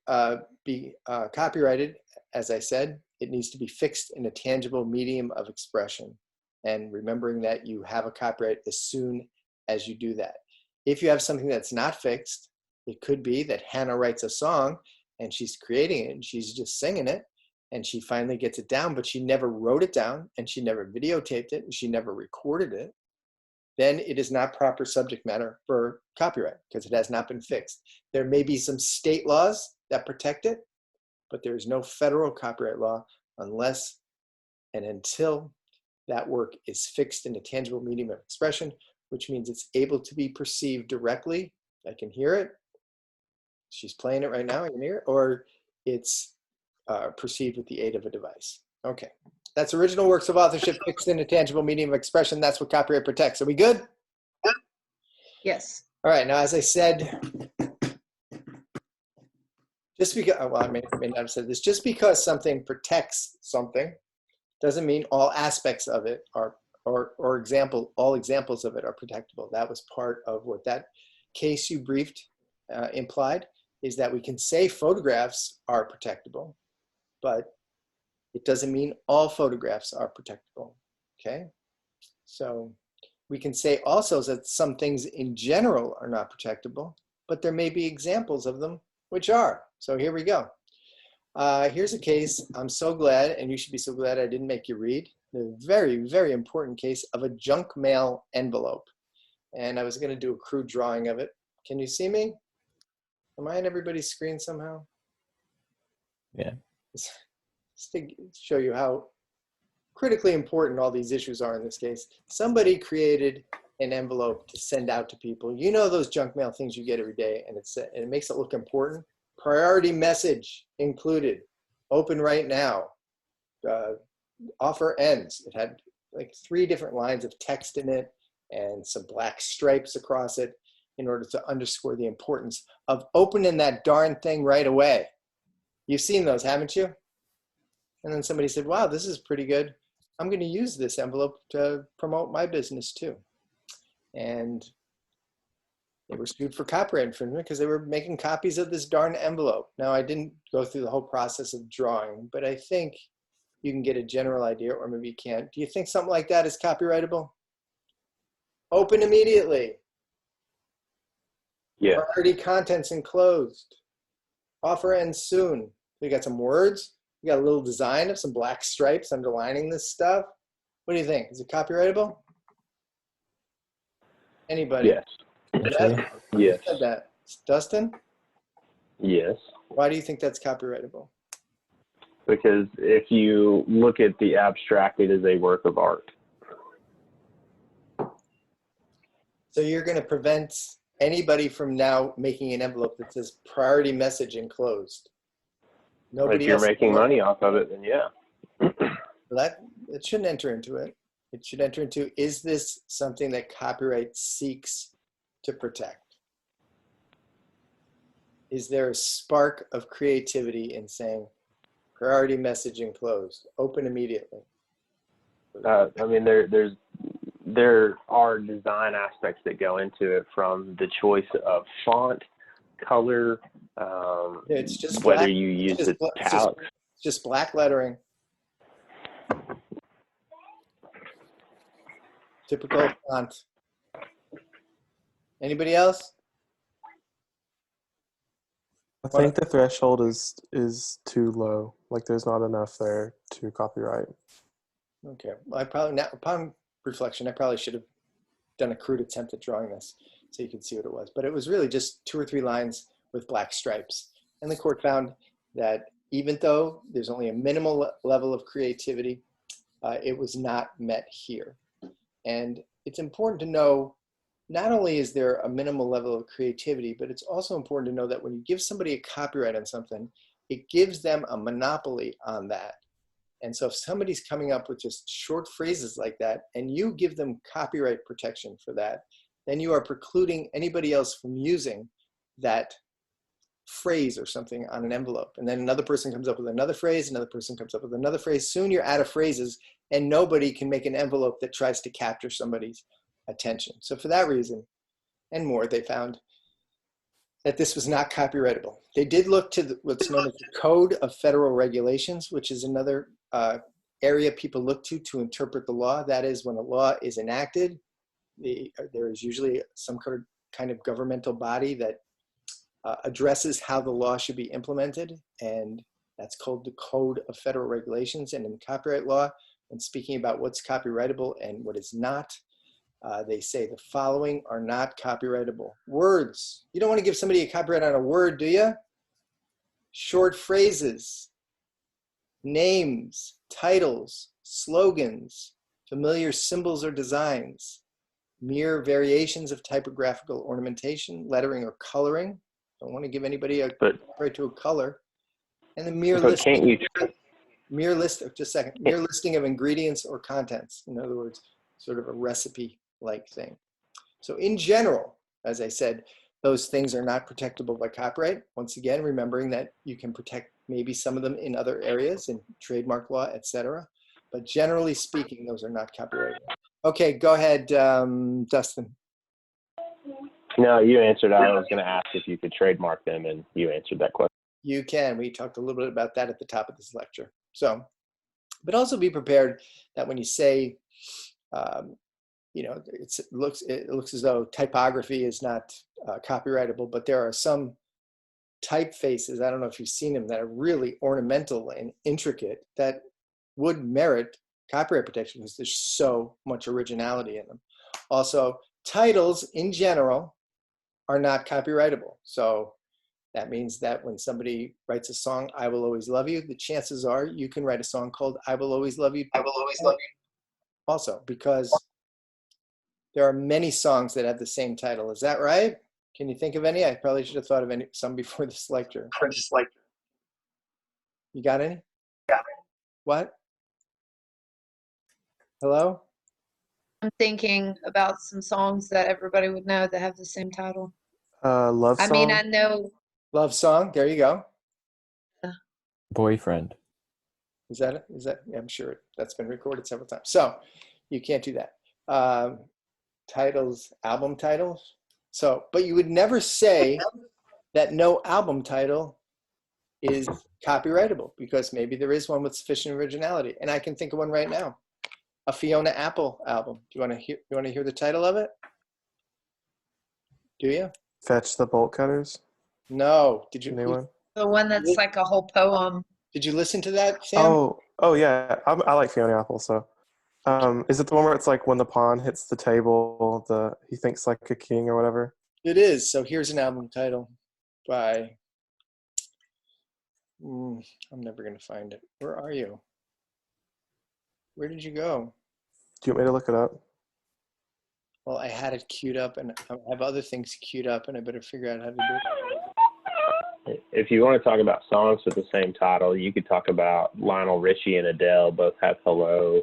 [SPEAKER 1] be copyrighted, as I said, it needs to be fixed in a tangible medium of expression. And remembering that you have a copyright as soon as you do that. If you have something that's not fixed, it could be that Hannah writes a song and she's creating it and she's just singing it. And she finally gets it down, but she never wrote it down and she never videotaped it and she never recorded it. Then it is not proper subject matter for copyright because it has not been fixed. There may be some state laws that protect it, but there is no federal copyright law unless and until that work is fixed in a tangible medium of expression, which means it's able to be perceived directly. I can hear it. She's playing it right now, I can hear it, or it's perceived with the aid of a device. Okay, that's original works of authorship fixed in a tangible medium of expression. That's what copyright protects. Are we good?
[SPEAKER 3] Yes.
[SPEAKER 1] All right, now as I said, just because, well, I may not have said this, just because something protects something doesn't mean all aspects of it are, or all examples of it are protectable. That was part of what that case you briefed implied, is that we can say photographs are protectable, but it doesn't mean all photographs are protectable, okay? So we can say also that some things in general are not protectable, but there may be examples of them which are. So here we go. Here's a case, I'm so glad, and you should be so glad I didn't make you read, the very, very important case of a junk mail envelope. And I was gonna do a crude drawing of it. Can you see me? Am I on everybody's screen somehow?
[SPEAKER 2] Yeah.
[SPEAKER 1] Just to show you how critically important all these issues are in this case. Somebody created an envelope to send out to people. You know those junk mail things you get every day, and it makes it look important. Priority message included. Open right now. Offer ends. It had like 3 different lines of text in it and some black stripes across it in order to underscore the importance of opening that darn thing right away. You've seen those, haven't you? And then somebody said, wow, this is pretty good. I'm going to use this envelope to promote my business too. And they were sued for copyright infringement because they were making copies of this darn envelope. Now, I didn't go through the whole process of drawing, but I think you can get a general idea, or maybe you can't. Do you think something like that is copyrightable? Open immediately.
[SPEAKER 5] Yeah.
[SPEAKER 1] Priority contents enclosed. Offer ends soon. We got some words. We got a little design of some black stripes underlining this stuff. What do you think? Is it copyrightable? Anybody?
[SPEAKER 5] Yes.
[SPEAKER 1] Yes.
[SPEAKER 5] Yes.
[SPEAKER 1] Who said that? Dustin?
[SPEAKER 5] Yes.
[SPEAKER 1] Why do you think that's copyrightable?
[SPEAKER 5] Because if you look at the abstract, it is a work of art.
[SPEAKER 1] So you're going to prevent anybody from now making an envelope that says priority message enclosed. Nobody
[SPEAKER 5] If you're
[SPEAKER 1] else
[SPEAKER 5] making money off of it, then yeah.
[SPEAKER 1] that it shouldn't enter into it. It should enter into, is this something that copyright seeks to protect? Is there a spark of creativity in saying priority message enclosed, open immediately?
[SPEAKER 5] I mean, there's there are design aspects that go into it, from the choice of font, color,
[SPEAKER 1] It's just
[SPEAKER 5] whether
[SPEAKER 1] black.
[SPEAKER 5] you use
[SPEAKER 1] It's
[SPEAKER 5] the italics.
[SPEAKER 1] just black lettering. Typical font. Anybody else?
[SPEAKER 7] I think the threshold is too low. Like there's not enough there to copyright.
[SPEAKER 1] Okay. Well, I probably now, upon reflection, I probably should have done a crude attempt at drawing this so you could see what it was. But it was really just 2 or 3 lines with black stripes. And the court found that even though there's only a minimal level of creativity, it was not met here. And it's important to know, not only is there a minimal level of creativity, but it's also important to know that when you give somebody a copyright on something, it gives them a monopoly on that. And so if somebody's coming up with just short phrases like that, and you give them copyright protection for that, then you are precluding anybody else from using that phrase or something on an envelope. And then another person comes up with another phrase, another person comes up with another phrase. Soon you're out of phrases, and nobody can make an envelope that tries to capture somebody's attention. So for that reason and more, they found that this was not copyrightable. They did look to what's known as the Code of Federal Regulations, which is another area people look to interpret the law. That is, when a law is enacted, there is usually some kind of governmental body that addresses how the law should be implemented, and that's called the Code of Federal Regulations. And in copyright law, when speaking about what's copyrightable and what is not, they say the following are not copyrightable. Words. You don't want to give somebody a copyright on a word, do you? Short phrases, names, titles, slogans, familiar symbols or designs, mere variations of typographical ornamentation, lettering, or coloring. Don't want to give anybody a copyright to a color. And the mere listing. Mere listing of ingredients or contents. In other words, sort of a recipe-like thing. So in general, as I said, those things are not protectable by copyright. Once again, remembering that you can protect maybe some of them in other areas, in trademark law, etc. But generally speaking, those are not copyrightable. Okay, go ahead, Dustin.
[SPEAKER 5] No, you answered. I was going to ask if you could trademark them, and you answered that question.
[SPEAKER 1] You can. We talked a little bit about that at the top of this lecture. So, but also be prepared that when you say, you know, it looks as though typography is not copyrightable, but there are some typefaces, I don't know if you've seen them, that are really ornamental and intricate that would merit copyright protection because there's so much originality in them. Also, titles in general are not copyrightable. So that means that when somebody writes a song, I Will Always Love You, the chances are you can write a song called I Will Always Love You. I Will Always Love You. Also, because there are many songs that have the same title. Is that right? Can you think of any? I probably should have thought of some before this lecture. You got any? Yeah. What? Hello?
[SPEAKER 3] I'm thinking about some songs that everybody would know that have the same title.
[SPEAKER 7] Love Song.
[SPEAKER 3] I mean, I know.
[SPEAKER 1] Love Song. There you go.
[SPEAKER 2] Boyfriend.
[SPEAKER 1] Is that it? Yeah, I'm sure that's been recorded several times. So you can't do that. Titles, album titles. So, but you would never say that no album title is copyrightable because maybe there is one with sufficient originality. And I can think of one right now. A Fiona Apple album. Do you want to hear the title of it? Do you?
[SPEAKER 7] Fetch the Bolt Cutters.
[SPEAKER 1] No. Did you?
[SPEAKER 7] Anyone?
[SPEAKER 3] The one that's like a whole poem.
[SPEAKER 1] Did you listen to that, Sam?
[SPEAKER 7] Oh yeah. I like Fiona Apple. So, is it the one where it's like when the pawn hits the table, he thinks like a king or whatever?
[SPEAKER 1] It is. So here's an album title by. I'm never gonna find it. Where are you? Where did you go?
[SPEAKER 7] Do you want me to look it up?
[SPEAKER 1] Well, I had it queued up, and I have other things queued up, and I better figure out how to do it.
[SPEAKER 5] If you want to talk about songs with the same title, you could talk about Lionel Richie and Adele both have Hello.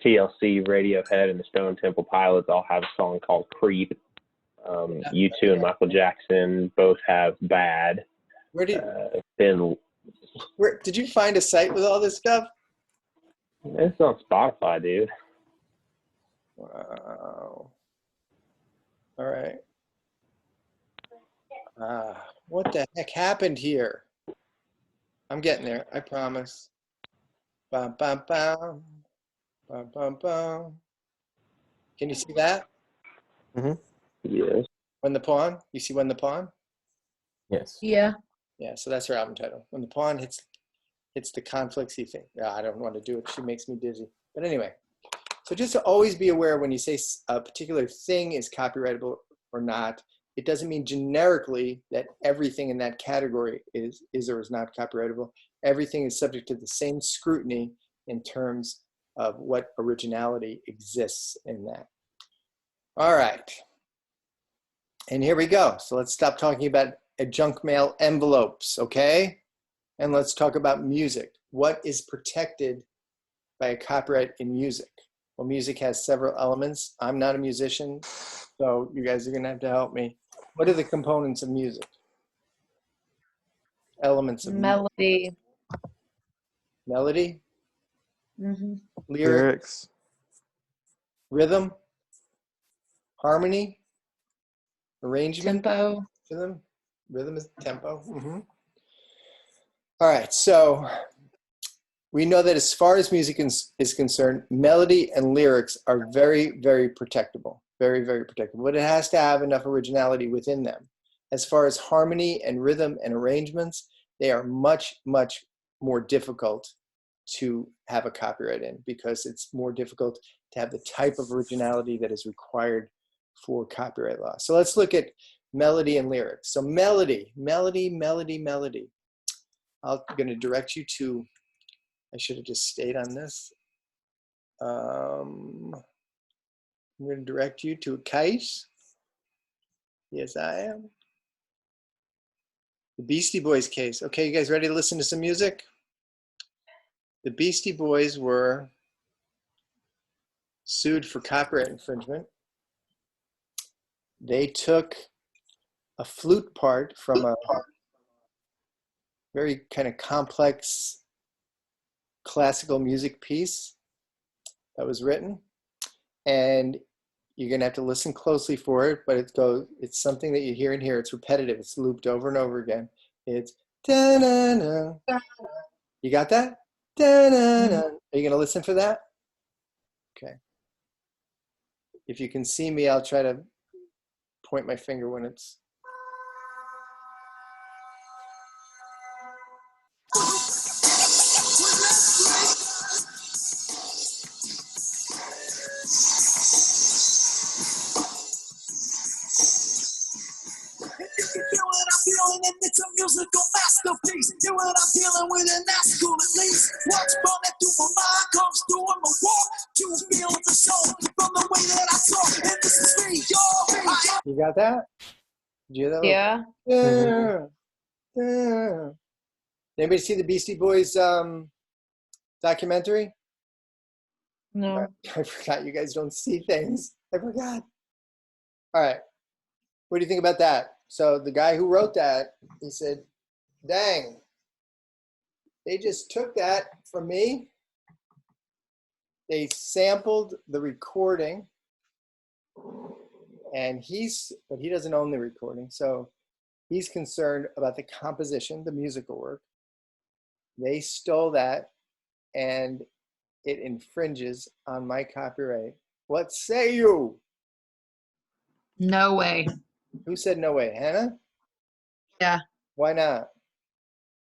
[SPEAKER 5] TLC, Radiohead, and the Stone Temple Pilots all have a song called Creep. U2 and Michael Jackson both have Bad.
[SPEAKER 1] Where did you find a site with all this stuff?
[SPEAKER 5] It's on Spotify, dude.
[SPEAKER 1] All right. What the heck happened here? I'm getting there, I promise. Bum, bum, bum. Bum, bum, bum. Can you see that?
[SPEAKER 5] Yes.
[SPEAKER 1] When the Pawn? You see When the Pawn?
[SPEAKER 2] Yes.
[SPEAKER 3] Yeah.
[SPEAKER 1] Yeah, so that's her album title. When the Pawn hits the conflicts, you think, yeah, I don't want to do it. She makes me dizzy. But anyway, so just to always be aware when you say a particular thing is copyrightable or not, it doesn't mean generically that everything in that category is or is not copyrightable. Everything is subject to the same scrutiny in terms of what originality exists in that. All right. And here we go. So let's stop talking about junk mail envelopes, okay? And let's talk about music. What is protected by a copyright in music? Well, music has several elements. I'm not a musician, so you guys are gonna have to help me. What are the components of music? Elements of
[SPEAKER 3] Melody.
[SPEAKER 1] melody,
[SPEAKER 3] Mm-hmm.
[SPEAKER 1] lyric,
[SPEAKER 7] Lyrics.
[SPEAKER 1] rhythm, harmony, arrangement.
[SPEAKER 3] Tempo.
[SPEAKER 1] Rhythm is tempo. All right, so we know that as far as music is concerned, melody and lyrics are very, very protectable. Very, very protectable. But it has to have enough originality within them. As far as harmony and rhythm and arrangements, they are much, much more difficult to have a copyright in because it's more difficult to have the type of originality that is required for copyright law. So let's look at melody and lyrics. So melody. I'm going to direct you to, I should have just stayed on this. I'm going to direct you to a case. Yes, I am. The Beastie Boys case. Okay, you guys ready to listen to some music? The Beastie Boys were sued for copyright infringement. They took a flute part from a very kind of complex classical music piece that was written, and you're gonna have to listen closely for it, but it's something that you hear and hear. It's repetitive. It's looped over and over again. It's da-na-na. You got that? Da-na-na. Are you gonna listen for that? Okay. If you can see me, I'll try to point my finger when it's.
[SPEAKER 8] And it's a musical masterpiece. You and I'm dealing with, and that's cool at least. What's running through my mind comes through in my walk. Two feelings of soul from the way that I talk. And this is me, y'all.
[SPEAKER 1] You got that? Did you hear that?
[SPEAKER 3] Yeah.
[SPEAKER 1] Yeah. Anybody see the Beastie Boys documentary?
[SPEAKER 3] No.
[SPEAKER 1] I forgot you guys don't see things. I forgot. All right. What do you think about that? So the guy who wrote that, he said, dang, they just took that from me. They sampled the recording, and but he doesn't own the recording. So he's concerned about the composition, the musical work. They stole that, and it infringes on my copyright. What say you?
[SPEAKER 3] No way.
[SPEAKER 1] Who said no way? Hannah?
[SPEAKER 3] Yeah.
[SPEAKER 1] Why not?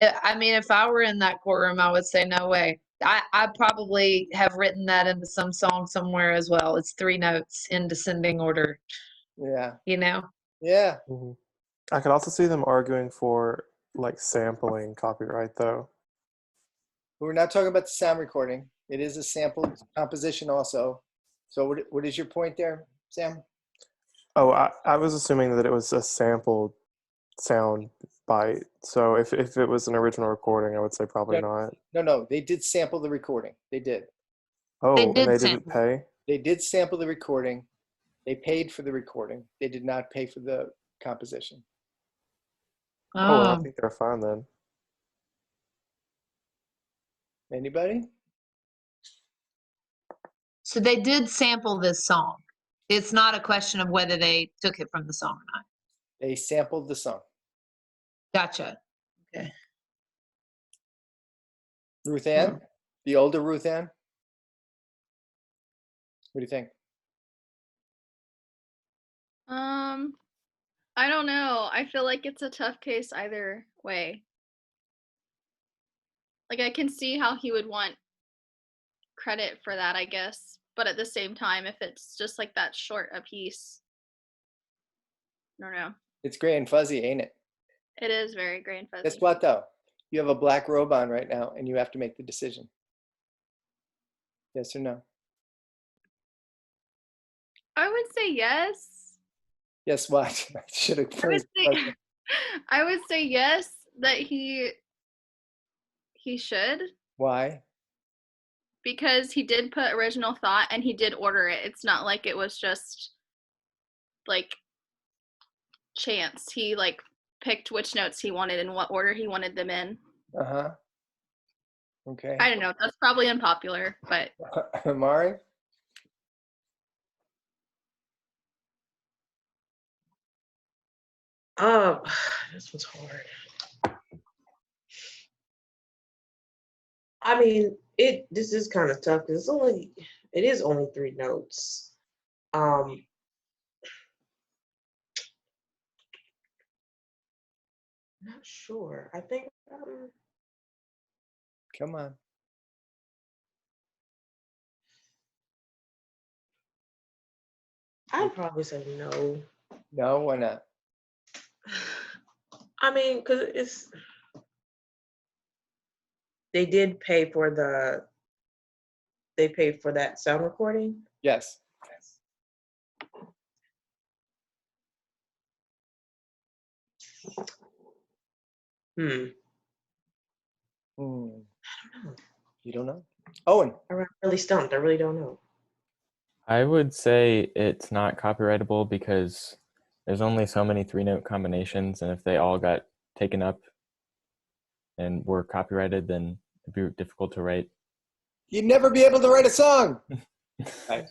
[SPEAKER 3] I mean, if I were in that courtroom, I would say no way. I probably have written that into some song somewhere as well. It's 3 notes in descending order,
[SPEAKER 1] Yeah.
[SPEAKER 3] you know?
[SPEAKER 1] Yeah.
[SPEAKER 7] I could also see them arguing for like sampling copyright though.
[SPEAKER 1] We're not talking about the sound recording. It is a sampled composition also. So what is your point there, Sam?
[SPEAKER 7] Oh, I was assuming that it was a sampled sound bite. So if it was an original recording, I would say probably not.
[SPEAKER 1] No. They did sample the recording. They did.
[SPEAKER 7] Oh,
[SPEAKER 3] They
[SPEAKER 7] and
[SPEAKER 3] did
[SPEAKER 7] they
[SPEAKER 3] sample.
[SPEAKER 7] didn't pay?
[SPEAKER 1] They did sample the recording. They paid for the recording. They did not pay for the composition.
[SPEAKER 7] Oh, well, I
[SPEAKER 3] Oh.
[SPEAKER 7] think they're fine then.
[SPEAKER 1] Anybody?
[SPEAKER 3] So they did sample this song. It's not a question of whether they took it from the song or not.
[SPEAKER 1] They sampled the song.
[SPEAKER 3] Gotcha.
[SPEAKER 1] Ruth Ann, the older Ruth Ann. What do you think?
[SPEAKER 4] I don't know. I feel like it's a tough case either way. Like, I can see how he would want credit for that, I guess. But at the same time, if it's just like that short a piece, I don't know.
[SPEAKER 1] It's gray and fuzzy, ain't it?
[SPEAKER 4] It is very gray and fuzzy.
[SPEAKER 1] Guess what though? You have a black robe on right now and you have to make the decision. Yes or no?
[SPEAKER 4] I would say yes.
[SPEAKER 1] Yes, what? I should have
[SPEAKER 4] I would
[SPEAKER 1] phrased
[SPEAKER 4] say,
[SPEAKER 1] it.
[SPEAKER 4] I would say yes, that he should,
[SPEAKER 1] Why?
[SPEAKER 4] because he did put original thought and he did order it. It's not like it was just like chance. He like picked which notes he wanted and what order he wanted them in.
[SPEAKER 1] Uh-huh. Okay.
[SPEAKER 4] I don't know. That's probably unpopular, but
[SPEAKER 1] Amari?
[SPEAKER 6] This one's hard. I mean, this is kind of tough because it is only 3 notes. Not sure. I think
[SPEAKER 1] Come on.
[SPEAKER 6] I'd probably say no.
[SPEAKER 1] No, why not?
[SPEAKER 6] I mean, because they did pay for that sound recording.
[SPEAKER 1] Yes.
[SPEAKER 6] Hmm.
[SPEAKER 1] Hmm.
[SPEAKER 6] I don't know.
[SPEAKER 1] You don't know? Owen.
[SPEAKER 6] I'm really stumped. I really don't know.
[SPEAKER 2] I would say it's not copyrightable because there's only so many 3-note combinations, and if they all got taken up and were copyrighted, then it'd be difficult to write.
[SPEAKER 1] You'd never be able to write a song. Right.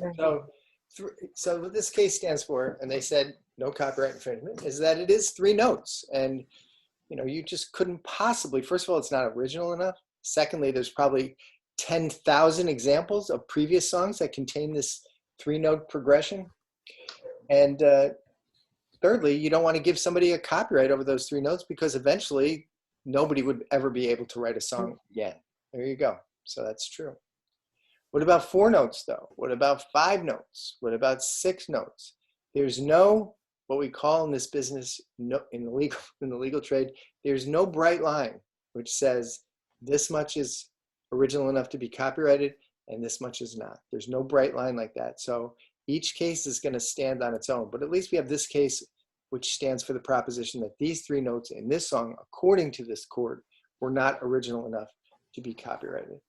[SPEAKER 1] So what this case stands for, and they said no copyright infringement, is that it is 3 notes. And, you just couldn't possibly, first of all, it's not original enough. Secondly, there's probably 10,000 examples of previous songs that contain this 3-note progression. And thirdly, you don't want to give somebody a copyright over those 3 notes because eventually nobody would ever be able to write a song again. There you go. So that's true. What about 4 notes though? What about 5 notes? What about 6 notes? There's no, what we call in this business, no, in the legal trade, there's no bright line which says this much is original enough to be copyrighted and this much is not. There's no bright line like that. So each case is going to stand on its own. But at least we have this case which stands for the proposition that these 3 notes in this song, according to this court, were not original enough to be copyrighted.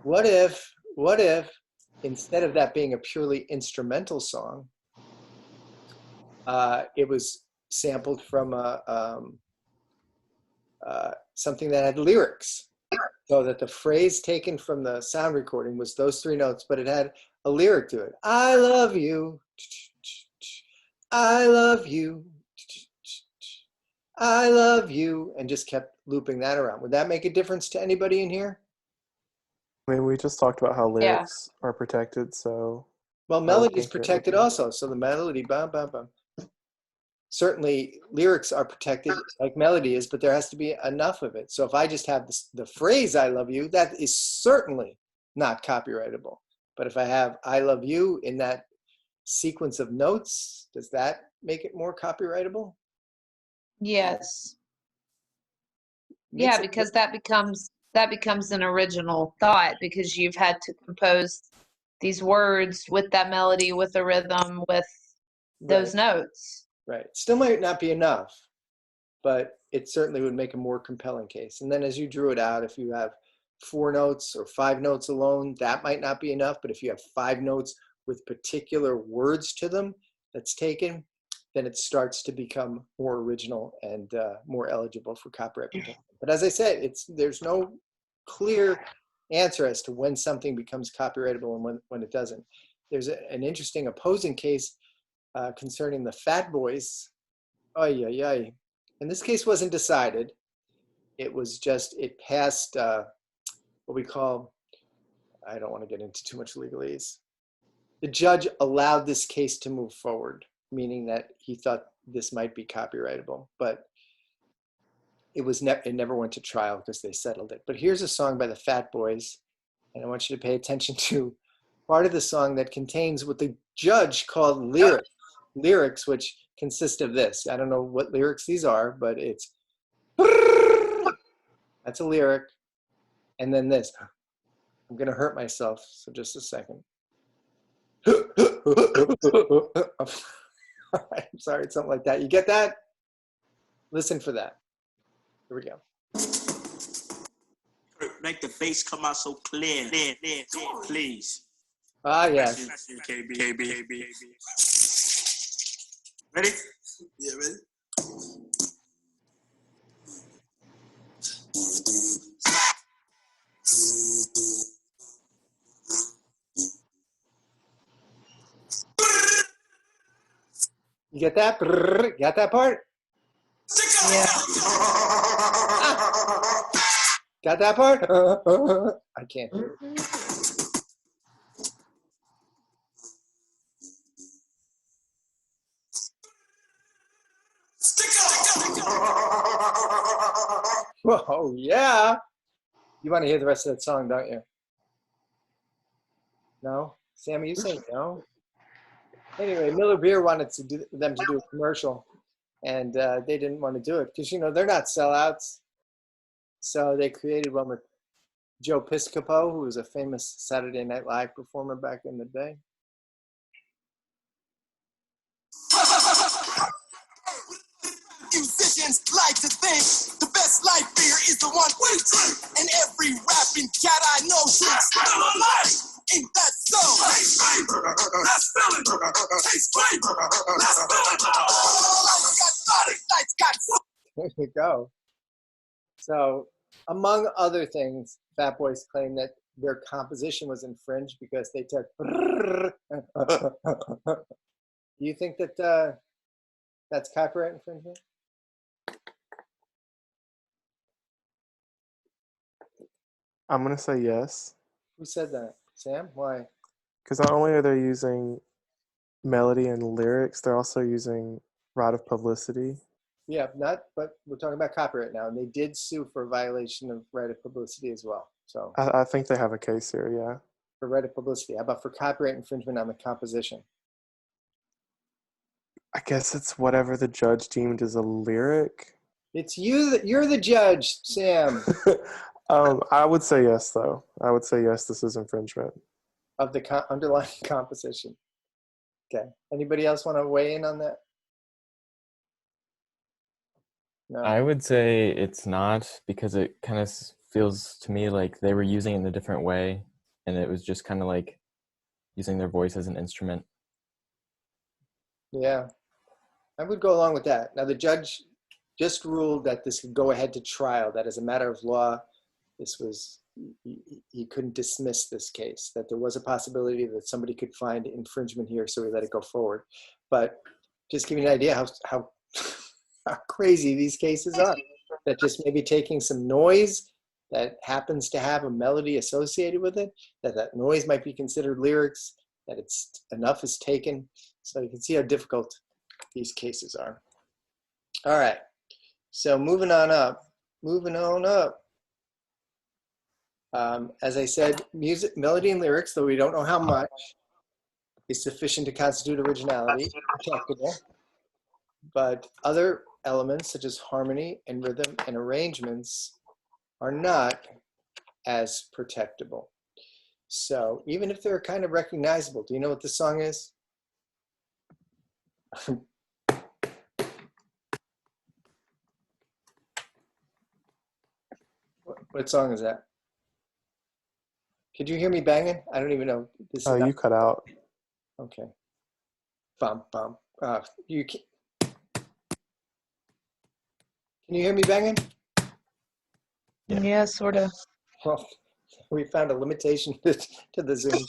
[SPEAKER 1] What if instead of that being a purely instrumental song, it was sampled from something that had lyrics, so that the phrase taken from the sound recording was those 3 notes, but it had a lyric to it. I love you. I love you. I love you. And just kept looping that around. Would that make a difference to anybody in here?
[SPEAKER 7] I mean, we just talked about how lyrics are protected, so.
[SPEAKER 1] Well, melody is protected also. So the melody, bum, bum, bum. Certainly lyrics are protected like melody is, but there has to be enough of it. So if I just have the phrase I love you, that is certainly not copyrightable. But if I have I love you in that sequence of notes, does that make it more copyrightable?
[SPEAKER 3] Yes. Yeah, because that becomes an original thought because you've had to compose these words with that melody, with the rhythm, with those notes.
[SPEAKER 1] Right. Still might not be enough, but it certainly would make a more compelling case. And then as you drew it out, if you have 4 notes or 5 notes alone, that might not be enough. But if you have 5 notes with particular words to them that's taken, then it starts to become more original and more eligible for copyright protection. But as I said, there's no clear answer as to when something becomes copyrightable and when it doesn't. there's an interesting opposing case concerning the Fat Boys. Ay, ay, ay. And this case wasn't decided. It was just, it passed what we call, I don't want to get into too much legalese. The judge allowed this case to move forward, meaning that he thought this might be copyrightable, but it never went to trial because they settled it. But here's a song by the Fat Boys, and I want you to pay attention to part of the song that contains what the judge called lyrics, which consist of this. I don't know what lyrics these are, but it's, that's a lyric. And then this, I'm gonna hurt myself, so just a second. I'm sorry, it's something like that. You get that? Listen for that. Here we go.
[SPEAKER 8] Make the face come out so clear. Please.
[SPEAKER 1] Ah, yes.
[SPEAKER 8] KB. Ready? Yeah, ready?
[SPEAKER 1] You get that? Got that part?
[SPEAKER 3] Yeah.
[SPEAKER 1] Got that part? I can't hear it. Whoa, yeah. You want to hear the rest of that song, don't you? No? Sammy, you say no? Anyway, Miller Beer wanted them to do a commercial, and they didn't want to do it because, you know, they're not sellouts. So they created one with Joe Piscopo, who was a famous Saturday Night Live performer back in the day.
[SPEAKER 8] Musicians like to think the best life beer is the one we drink. And every rapping cat I know drinks life. Ain't that so? Taste flavor, let's fill it. Taste flavor, let's fill it.
[SPEAKER 1] There you go. So, among other things, Fat Boys claim that their composition was infringed because they took. Do you think that that's copyright infringement?
[SPEAKER 7] I'm gonna say yes,
[SPEAKER 1] Who said that? Sam? Why?
[SPEAKER 7] because not only are they using melody and lyrics, they're also using right of publicity.
[SPEAKER 1] Yeah, but we're talking about copyright now, and they did sue for violation of right of publicity as well. So
[SPEAKER 7] I think they have a case here. Yeah.
[SPEAKER 1] for right of publicity, how about for copyright infringement on the composition?
[SPEAKER 7] I guess it's whatever the judge deemed as a lyric.
[SPEAKER 1] It's you. You're the judge, Sam,
[SPEAKER 7] I would say yes, though. I would say yes, this is infringement.
[SPEAKER 1] of the underlying composition. Okay. Anybody else want to weigh in on that? No.
[SPEAKER 2] I would say it's not, because it kind of feels to me like they were using it in a different way, and it was just kind of like using their voice as an instrument.
[SPEAKER 1] Yeah, I would go along with that. Now, the judge just ruled that this could go ahead to trial, that as a matter of law, this was, he couldn't dismiss this case, that there was a possibility that somebody could find infringement here, so we let it go forward. But just give you an idea how crazy these cases are, that just maybe taking some noise that happens to have a melody associated with it, that noise might be considered lyrics, that it's enough is taken. So you can see how difficult these cases are. All right, so moving on up. As I said, music, melody and lyrics, though we don't know how much, is sufficient to constitute originality, protectable. But other elements such as harmony and rhythm and arrangements are not as protectable. So even if they're kind of recognizable, do you know what this song is? What song is that? Could you hear me banging? I don't even know. This
[SPEAKER 7] Oh,
[SPEAKER 1] is
[SPEAKER 7] you cut out.
[SPEAKER 1] okay. Bum bum. You can you hear me banging?
[SPEAKER 3] Yeah, sort of.
[SPEAKER 1] Well, we found a limitation to the Zoom.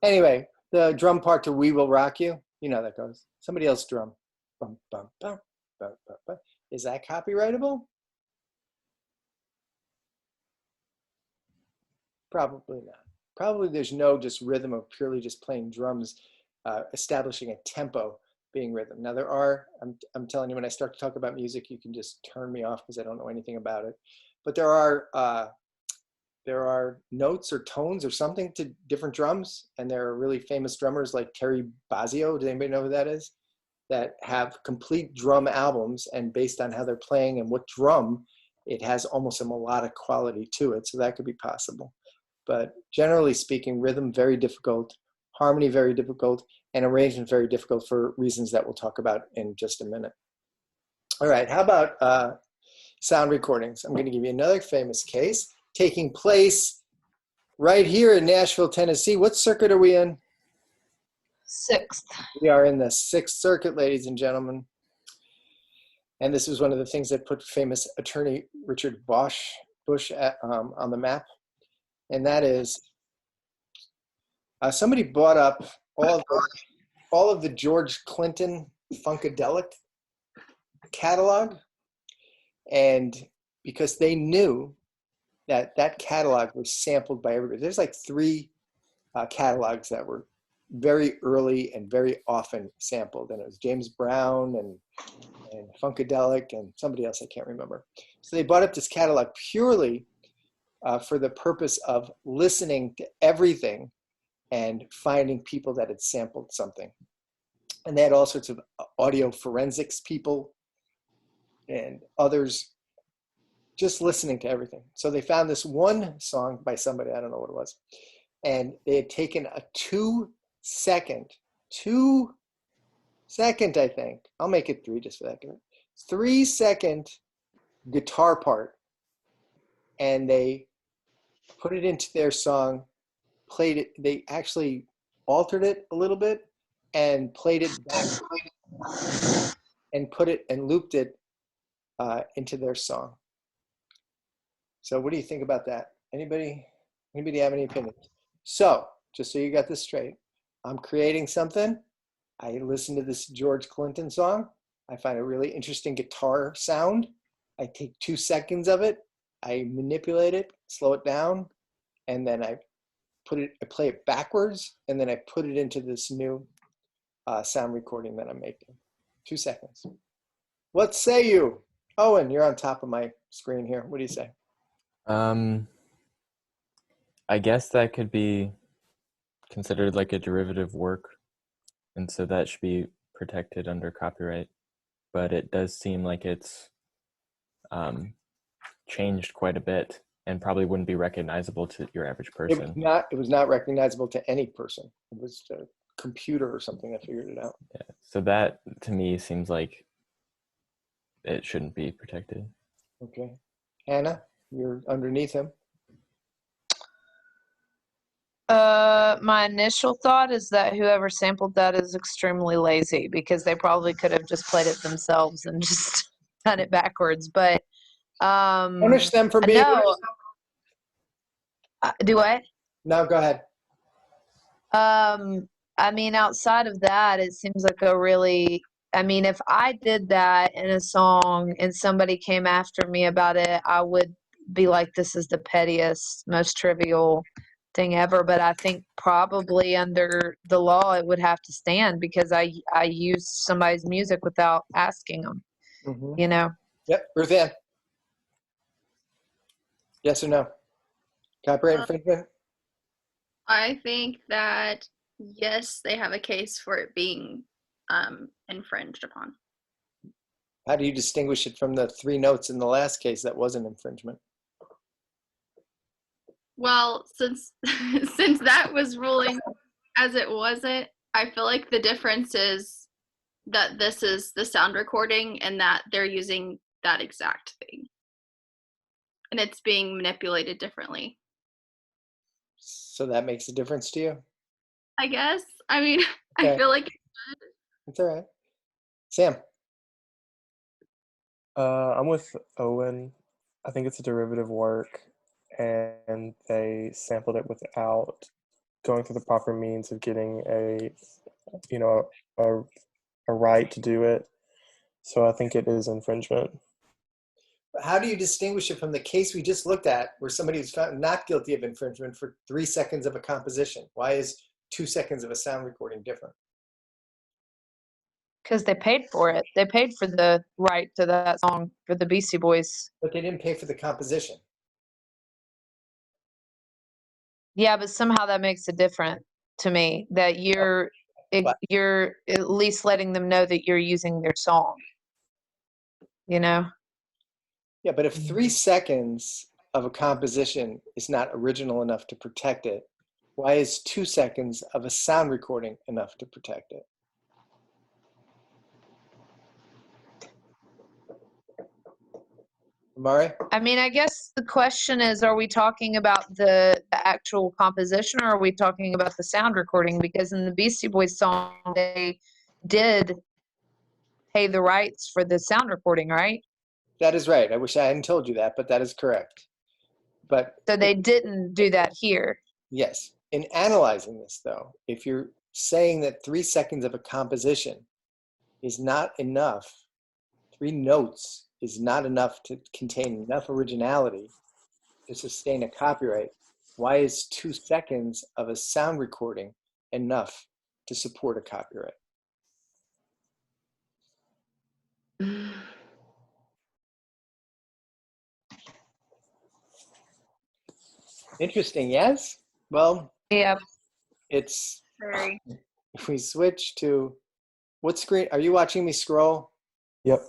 [SPEAKER 1] Anyway, The drum part to "We Will Rock You." You know how that goes. Somebody else drum. Bum, bum, bum, bum, bum, bum. Is that copyrightable? Probably not. Probably there's no just rhythm of purely just playing drums, establishing a tempo being rhythm. Now there are, I'm telling you, when I start to talk about music, you can just turn me off because I don't know anything about it. But there are notes or tones or something to different drums, and there are really famous drummers like Terry Bozzio. Does anybody know who that is? That have complete drum albums, and based on how they're playing and what drum, it has almost a melodic quality to it. So that could be possible. But generally speaking, rhythm very difficult, harmony very difficult, and arrangement very difficult for reasons that we'll talk about in just a minute. All right, how about sound recordings? I'm going to give you another famous case taking place right here in Nashville, Tennessee. What circuit are we in?
[SPEAKER 3] 6th.
[SPEAKER 1] We are in the 6th Circuit, ladies and gentlemen. And this was one of the things that put famous attorney Richard Bush on the map. And that is, somebody bought up all of the George Clinton Funkadelic catalog. And because they knew that that catalog was sampled by everybody. There's like 3 catalogs that were very early and very often sampled. And it was James Brown and Funkadelic and somebody else I can't remember. So they bought up this catalog purely for the purpose of listening to everything and finding people that had sampled something. And they had all sorts of audio forensics people and others just listening to everything. So they found this one song by somebody, I don't know what it was, and they had taken a 2 second, I think, I'll make it 3 just for that, 3-second guitar part, and they put it into their song, played it, they actually altered it a little bit and played it back and put it and looped it into their song. So what do you think about that? Anybody have any opinions? So just so you got this straight, I'm creating something. I listen to this George Clinton song. I find a really interesting guitar sound. I take 2 seconds of it. I manipulate it, slow it down, and then I play it backwards, and then I put it into this new sound recording that I'm making. 2 seconds. What say you? Owen, you're on top of my screen here. What do you say?
[SPEAKER 2] I guess that could be considered like a derivative work, and so that should be protected under copyright. But it does seem like it's changed quite a bit and probably wouldn't be recognizable to your average person.
[SPEAKER 1] It was not recognizable to any person. It was a computer or something that figured it out.
[SPEAKER 2] Yeah. So that to me seems like it shouldn't be protected.
[SPEAKER 1] Okay. Hannah, you're underneath him.
[SPEAKER 3] My initial thought is that whoever sampled that is extremely lazy because they probably could have just played it themselves and just done it backwards. But
[SPEAKER 1] Punish them for being.
[SPEAKER 3] no. Do what?
[SPEAKER 1] No, go ahead.
[SPEAKER 3] I mean, outside of that, it seems like if I did that in a song and somebody came after me about it, I would be like, this is the pettiest, most trivial thing ever. But I think probably under the law, it would have to stand because I used somebody's music without asking them, you know?
[SPEAKER 1] Yep. Ruth Ann. Yes or no? Copyright infringement?
[SPEAKER 4] I think that yes, they have a case for it being infringed upon.
[SPEAKER 1] How do you distinguish it from the 3 notes in the last case that was an infringement?
[SPEAKER 4] Well, since since that was ruling as it wasn't, I feel like the difference is that this is the sound recording and that they're using that exact thing. And it's being manipulated differently.
[SPEAKER 1] So that makes a difference to you?
[SPEAKER 4] I guess. I mean,
[SPEAKER 1] Okay.
[SPEAKER 4] I feel like
[SPEAKER 1] It's all right. Sam?
[SPEAKER 7] I'm with Owen. I think it's a derivative work, and they sampled it without going through the proper means of getting a, you know, a right to do it. So I think it is infringement.
[SPEAKER 1] But how do you distinguish it from the case we just looked at where somebody was found not guilty of infringement for 3 seconds of a composition? Why is 2 seconds of a sound recording different?
[SPEAKER 3] Because they paid for it. They paid for the right to that song for the Beastie Boys.
[SPEAKER 1] But they didn't pay for the composition.
[SPEAKER 3] Yeah, but somehow that makes it different to me that you're
[SPEAKER 1] But-
[SPEAKER 3] you're at least letting them know that you're using their song. You know?
[SPEAKER 1] Yeah, but if 3 seconds of a composition is not original enough to protect it, why is 2 seconds of a sound recording enough to protect it? Amari?
[SPEAKER 3] I mean, I guess the question is, are we talking about the actual composition or are we talking about the sound recording? Because in the Beastie Boys song, they did pay the rights for the sound recording, right?
[SPEAKER 1] That is right. I wish I hadn't told you that, but that is correct. But
[SPEAKER 3] So they didn't do that here.
[SPEAKER 1] yes, in analyzing this though, if you're saying that 3 seconds of a composition is not enough, 3 notes is not enough to contain enough originality to sustain a copyright, why is 2 seconds of a sound recording enough to support a copyright? Interesting, yes? Well,
[SPEAKER 3] Yeah.
[SPEAKER 1] it's,
[SPEAKER 4] Very.
[SPEAKER 1] if we switch to, what screen, are you watching me scroll?
[SPEAKER 7] Yep.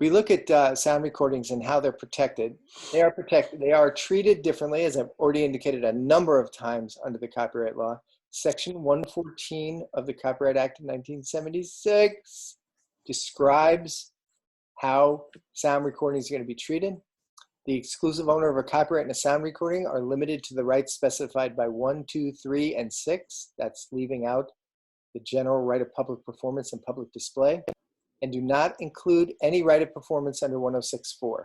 [SPEAKER 1] We look at sound recordings and how they're protected. They are protected. They are treated differently, as I've already indicated a number of times under the copyright law. Section 114 of the Copyright Act of 1976 describes how sound recordings are going to be treated. The exclusive owner of a copyright in a sound recording are limited to the rights specified by 1, 2, 3, and 6. That's leaving out the general right of public performance and public display, and do not include any right of performance under 106.4.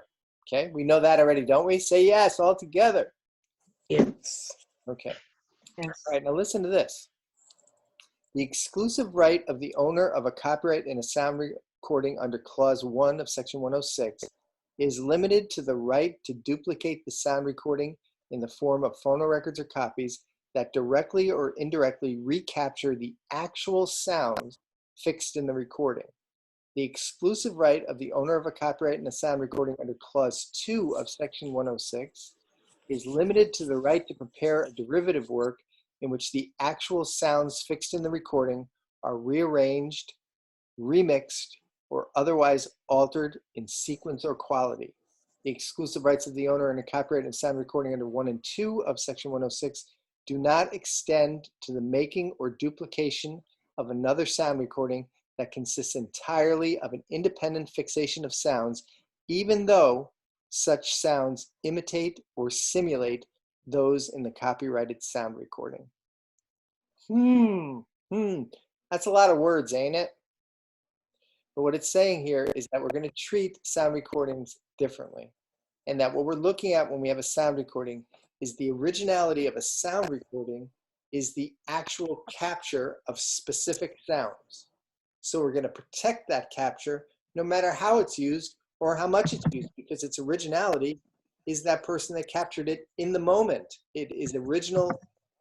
[SPEAKER 1] Okay, we know that already, don't we? Say yes, all together.
[SPEAKER 6] Yes.
[SPEAKER 1] Okay,
[SPEAKER 3] Yes.
[SPEAKER 1] all right, now listen to this. The exclusive right of the owner of a copyright in a sound recording under Clause 1 of Section 106 is limited to the right to duplicate the sound recording in the form of phonorecords or copies that directly or indirectly recapture the actual sounds fixed in the recording. The exclusive right of the owner of a copyright in a sound recording under Clause 2 of Section 106 is limited to the right to prepare a derivative work in which the actual sounds fixed in the recording are rearranged, remixed, or otherwise altered in sequence or quality. The exclusive rights of the owner in a copyright in a sound recording under 1 and 2 of Section 106 do not extend to the making or duplication of another sound recording that consists entirely of an independent fixation of sounds, even though such sounds imitate or simulate those in the copyrighted sound recording. That's a lot of words, ain't it? But what it's saying here is that we're going to treat sound recordings differently, and that what we're looking at when we have a sound recording is the originality of a sound recording is the actual capture of specific sounds. So we're going to protect that capture no matter how it's used or how much it's used, because its originality is that person that captured it in the moment. It is original,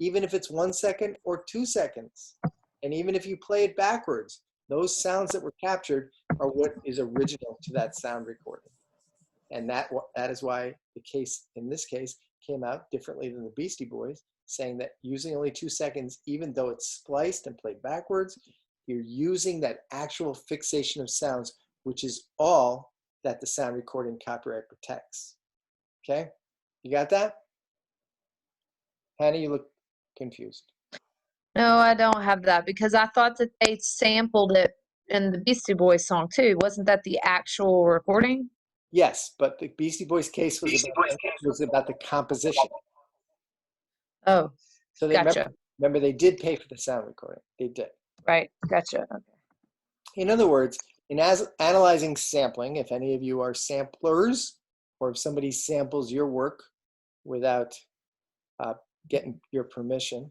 [SPEAKER 1] even if it's 1 second or 2 seconds. And even if you play it backwards, those sounds that were captured are what is original to that sound recording. And that is why the case, in this case, came out differently than the Beastie Boys, saying that using only 2 seconds, even though it's spliced and played backwards, you're using that actual fixation of sounds, which is all that the sound recording copyright protects. Okay? You got that? Hannah, you look confused.
[SPEAKER 3] No, I don't have that because I thought that they sampled it in the Beastie Boys song too. Wasn't that the actual recording?
[SPEAKER 1] Yes, but the Beastie Boys case was about the composition.
[SPEAKER 3] Oh,
[SPEAKER 1] So they
[SPEAKER 3] gotcha.
[SPEAKER 1] remember they did pay for the sound recording. They did.
[SPEAKER 3] Right, gotcha. Okay.
[SPEAKER 1] In other words, in analyzing sampling, if any of you are samplers, or if somebody samples your work without getting your permission.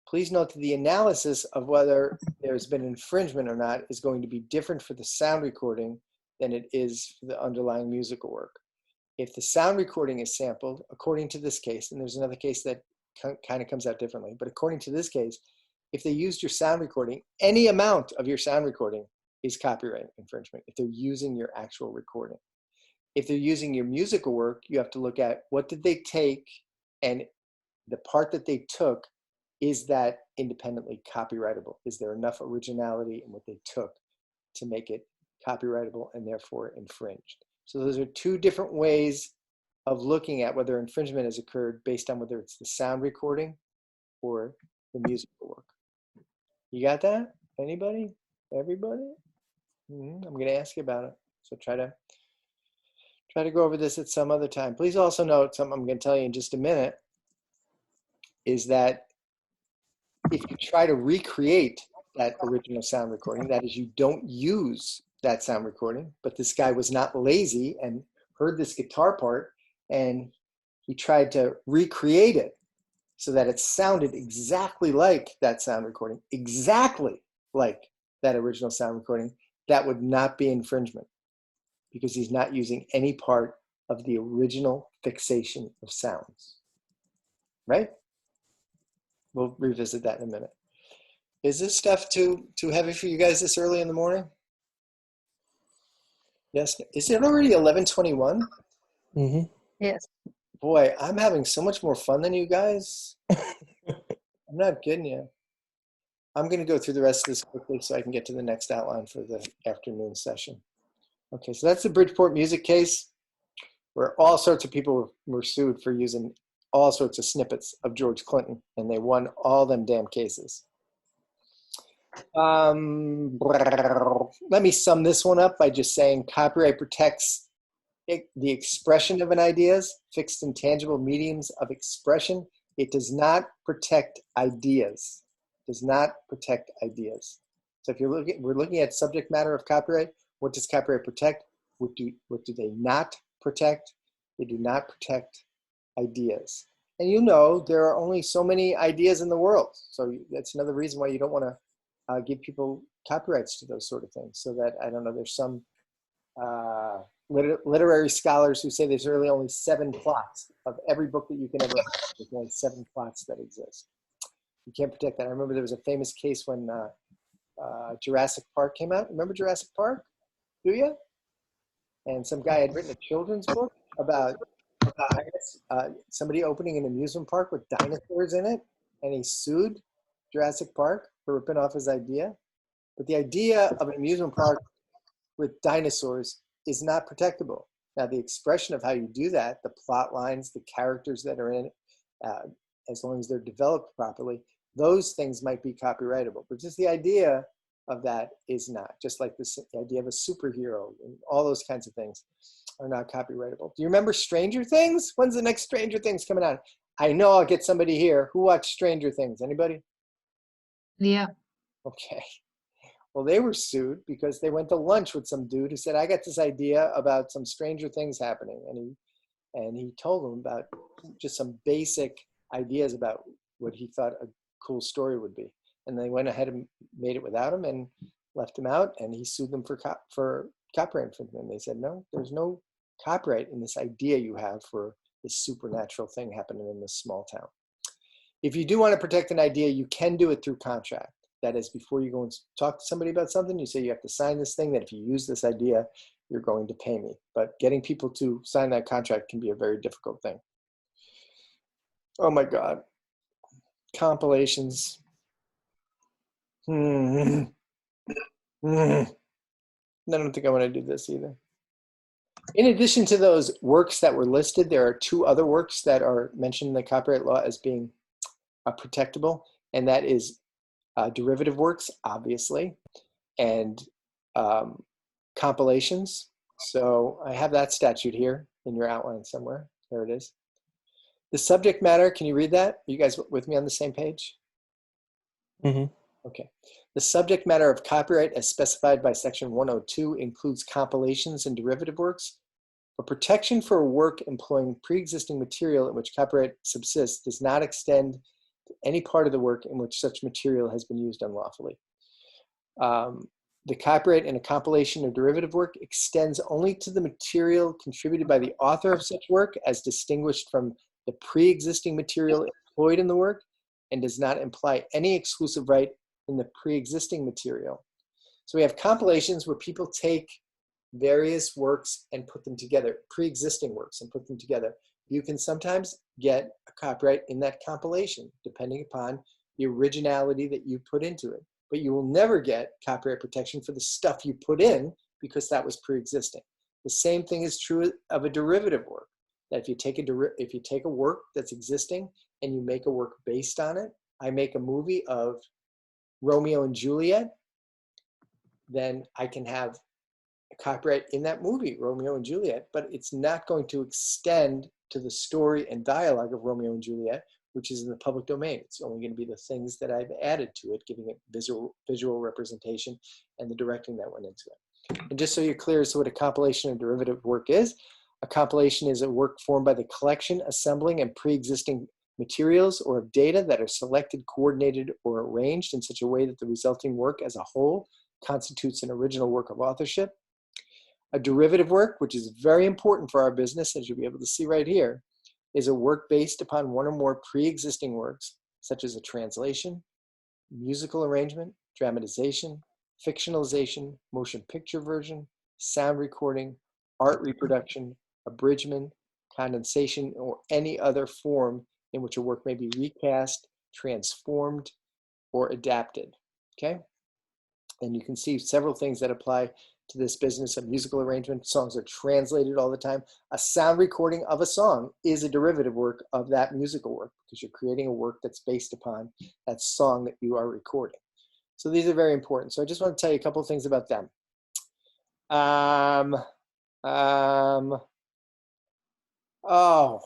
[SPEAKER 1] Please note that the analysis of whether there's been infringement or not is going to be different for the sound recording than it is for the underlying musical work. If the sound recording is sampled, according to this case, and there's another case that kind of comes out differently, but according to this case, if they used your sound recording, any amount of your sound recording is copyright infringement if they're using your actual recording. If they're using your musical work, you have to look at what did they take, and the part that they took, is that independently copyrightable? Is there enough originality in what they took to make it copyrightable and therefore infringed? So those are two different ways of looking at whether infringement has occurred based on whether it's the sound recording or the musical work. You got that? Anybody? Everybody? I'm going to ask you about it. So try to go over this at some other time. Please also note something I'm going to tell you in just a minute is that if you try to recreate that original sound recording, that is, you don't use that sound recording, but this guy was not lazy and heard this guitar part and he tried to recreate it so that it sounded exactly like that sound recording, exactly like that original sound recording, that would not be infringement because he's not using any part of the original fixation of sounds, right? We'll revisit that in a minute. Is this stuff too heavy for you guys this early in the morning? Yes. Is it already 11:21?
[SPEAKER 7] Mm-hmm.
[SPEAKER 3] Yes.
[SPEAKER 1] Boy, I'm having so much more fun than you guys. I'm not kidding you. I'm going to go through the rest of this quickly so I can get to the next outline for the afternoon session. Okay, so that's the Bridgeport music case where all sorts of people were sued for using all sorts of snippets of George Clinton, and they won all them damn cases. Let me sum this one up by just saying copyright protects the expression of an ideas, fixed and tangible mediums of expression. It does not protect ideas. Does not protect ideas. So if we're looking at subject matter of copyright, what does copyright protect? What do they not protect? They do not protect ideas. And you know there are only so many ideas in the world. So that's another reason why you don't want to give people copyrights to those sort of things. So that, I don't know, there's some literary scholars who say there's really only 7 plots of every book that you can ever have. There's only 7 plots that exist. You can't protect that. I remember there was a famous case when Jurassic Park came out. Remember Jurassic Park? Do you? And some guy had written a children's book about somebody opening an amusement park with dinosaurs in it, and he sued Jurassic Park for ripping off his idea. But the idea of an amusement park with dinosaurs is not protectable. Now, the expression of how you do that, the plot lines, the characters that are in it, as long as they're developed properly, those things might be copyrightable. But just the idea of that is not. Just like this idea of a superhero and all those kinds of things are not copyrightable. Do you remember Stranger Things? When's the next Stranger Things coming out? I know I'll get somebody here. Who watched Stranger Things? Anybody?
[SPEAKER 3] Yeah.
[SPEAKER 1] Okay. Well, they were sued because they went to lunch with some dude who said, I got this idea about some Stranger Things happening. And he told them about just some basic ideas about what he thought a cool story would be. And they went ahead and made it without him and left him out. And he sued them for copyright infringement. They said, no, there's no copyright in this idea you have for this supernatural thing happening in this small town. If you do want to protect an idea, you can do it through contract. That is, before you go and talk to somebody about something, you say you have to sign this thing that if you use this idea, you're going to pay me. But getting people to sign that contract can be a very difficult thing. Oh my God. Compilations. I don't think I want to do this either. In addition to those works that were listed, there are 2 other works that are mentioned in the copyright law as being protectable, and that is derivative works, obviously, and compilations. So I have that statute here in your outline somewhere. There it is. The subject matter, can you read that? Are you guys with me on the same page?
[SPEAKER 7] Mm-hmm.
[SPEAKER 1] Okay. The subject matter of copyright as specified by section 102 includes compilations and derivative works. But protection for a work employing pre-existing material in which copyright subsists does not extend to any part of the work in which such material has been used unlawfully. The copyright in a compilation or derivative work extends only to the material contributed by the author of such work as distinguished from the pre-existing material employed in the work, and does not imply any exclusive right in the pre-existing material. So we have compilations where people take various works and put them together, pre-existing works, and put them together. You can sometimes get a copyright in that compilation, depending upon the originality that you put into it. But you will never get copyright protection for the stuff you put in, because that was pre-existing. The same thing is true of a derivative work. That if you take a work that's existing and you make a work based on it, I make a movie of Romeo and Juliet, then I can have a copyright in that movie, Romeo and Juliet, but it's not going to extend to the story and dialogue of Romeo and Juliet, which is in the public domain. It's only going to be the things that I've added to it, giving it visual representation and the directing that went into it. And just so you're clear as to what a compilation or derivative work is, a compilation is a work formed by the collection, assembling, and pre-existing materials or of data that are selected, coordinated, or arranged in such a way that the resulting work as a whole constitutes an original work of authorship. A derivative work, which is very important for our business, as you'll be able to see right here, is a work based upon one or more pre-existing works, such as a translation, musical arrangement, dramatization, fictionalization, motion picture version, sound recording, art reproduction, abridgment, condensation, or any other form in which a work may be recast, transformed, or adapted, okay? And you can see several things that apply to this business of musical arrangement. Songs are translated all the time. A sound recording of a song is a derivative work of that musical work, because you're creating a work that's based upon that song that you are recording. So these are very important. So I just want to tell you a couple of things about them. Oh,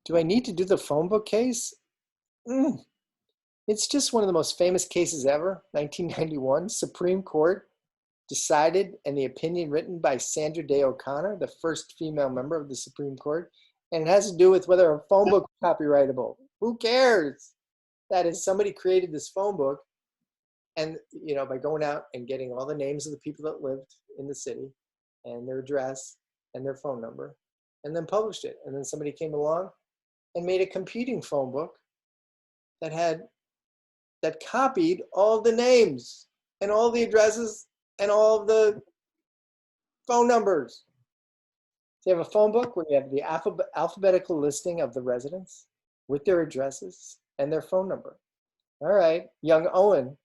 [SPEAKER 1] do I need to do the phone book case? It's just one of the most famous cases ever. 1991, Supreme Court decided, and the opinion written by Sandra Day O'Connor, the first female member of the Supreme Court, and it has to do with whether a phone book is copyrightable. Who cares? That is, somebody created this phone book, and by going out and getting all the names of the people that lived in the city, and their address, and their phone number, and then published it. And then somebody came along and made a competing phone book that copied all the names and all the addresses and all of the phone numbers. So you have a phone book where you have the alphabetical listing of the residents with their addresses and their phone number. All right, young Owen,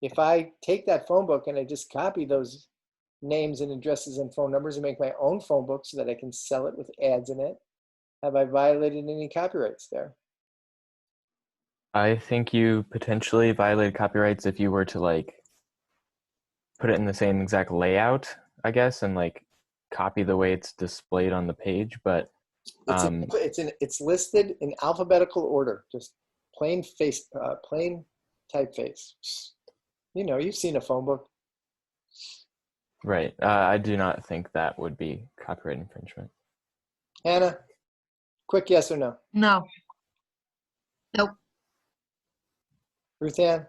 [SPEAKER 1] if I take that phone book and I just copy those names and addresses and phone numbers and make my own phone book so that I can sell it with ads in it, have I violated any copyrights there?
[SPEAKER 2] I think you potentially violated copyrights if you were to put it in the same exact layout, I guess, and copy the way it's displayed on the page. But
[SPEAKER 1] it's listed in alphabetical order, just plain typeface. You've seen a phone book.
[SPEAKER 2] Right. I do not think that would be copyright infringement.
[SPEAKER 1] Hannah, quick yes or no?
[SPEAKER 3] No. Nope.
[SPEAKER 1] Ruth Ann?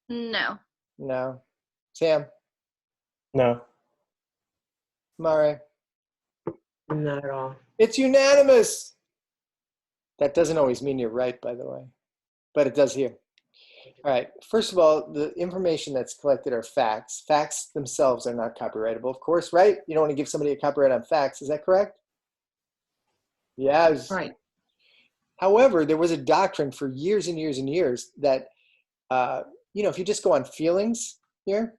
[SPEAKER 4] No.
[SPEAKER 1] No. Sam?
[SPEAKER 7] No.
[SPEAKER 1] Mare?
[SPEAKER 6] Not at all.
[SPEAKER 1] It's unanimous. That doesn't always mean you're right, by the way, but it does here. All right. First of all, the information that's collected are facts. Facts themselves are not copyrightable, of course, right? You don't want to give somebody a copyright on facts. Is that correct? Yes.
[SPEAKER 3] Right.
[SPEAKER 1] However, there was a doctrine for years and years and years that, if you just go on feelings here,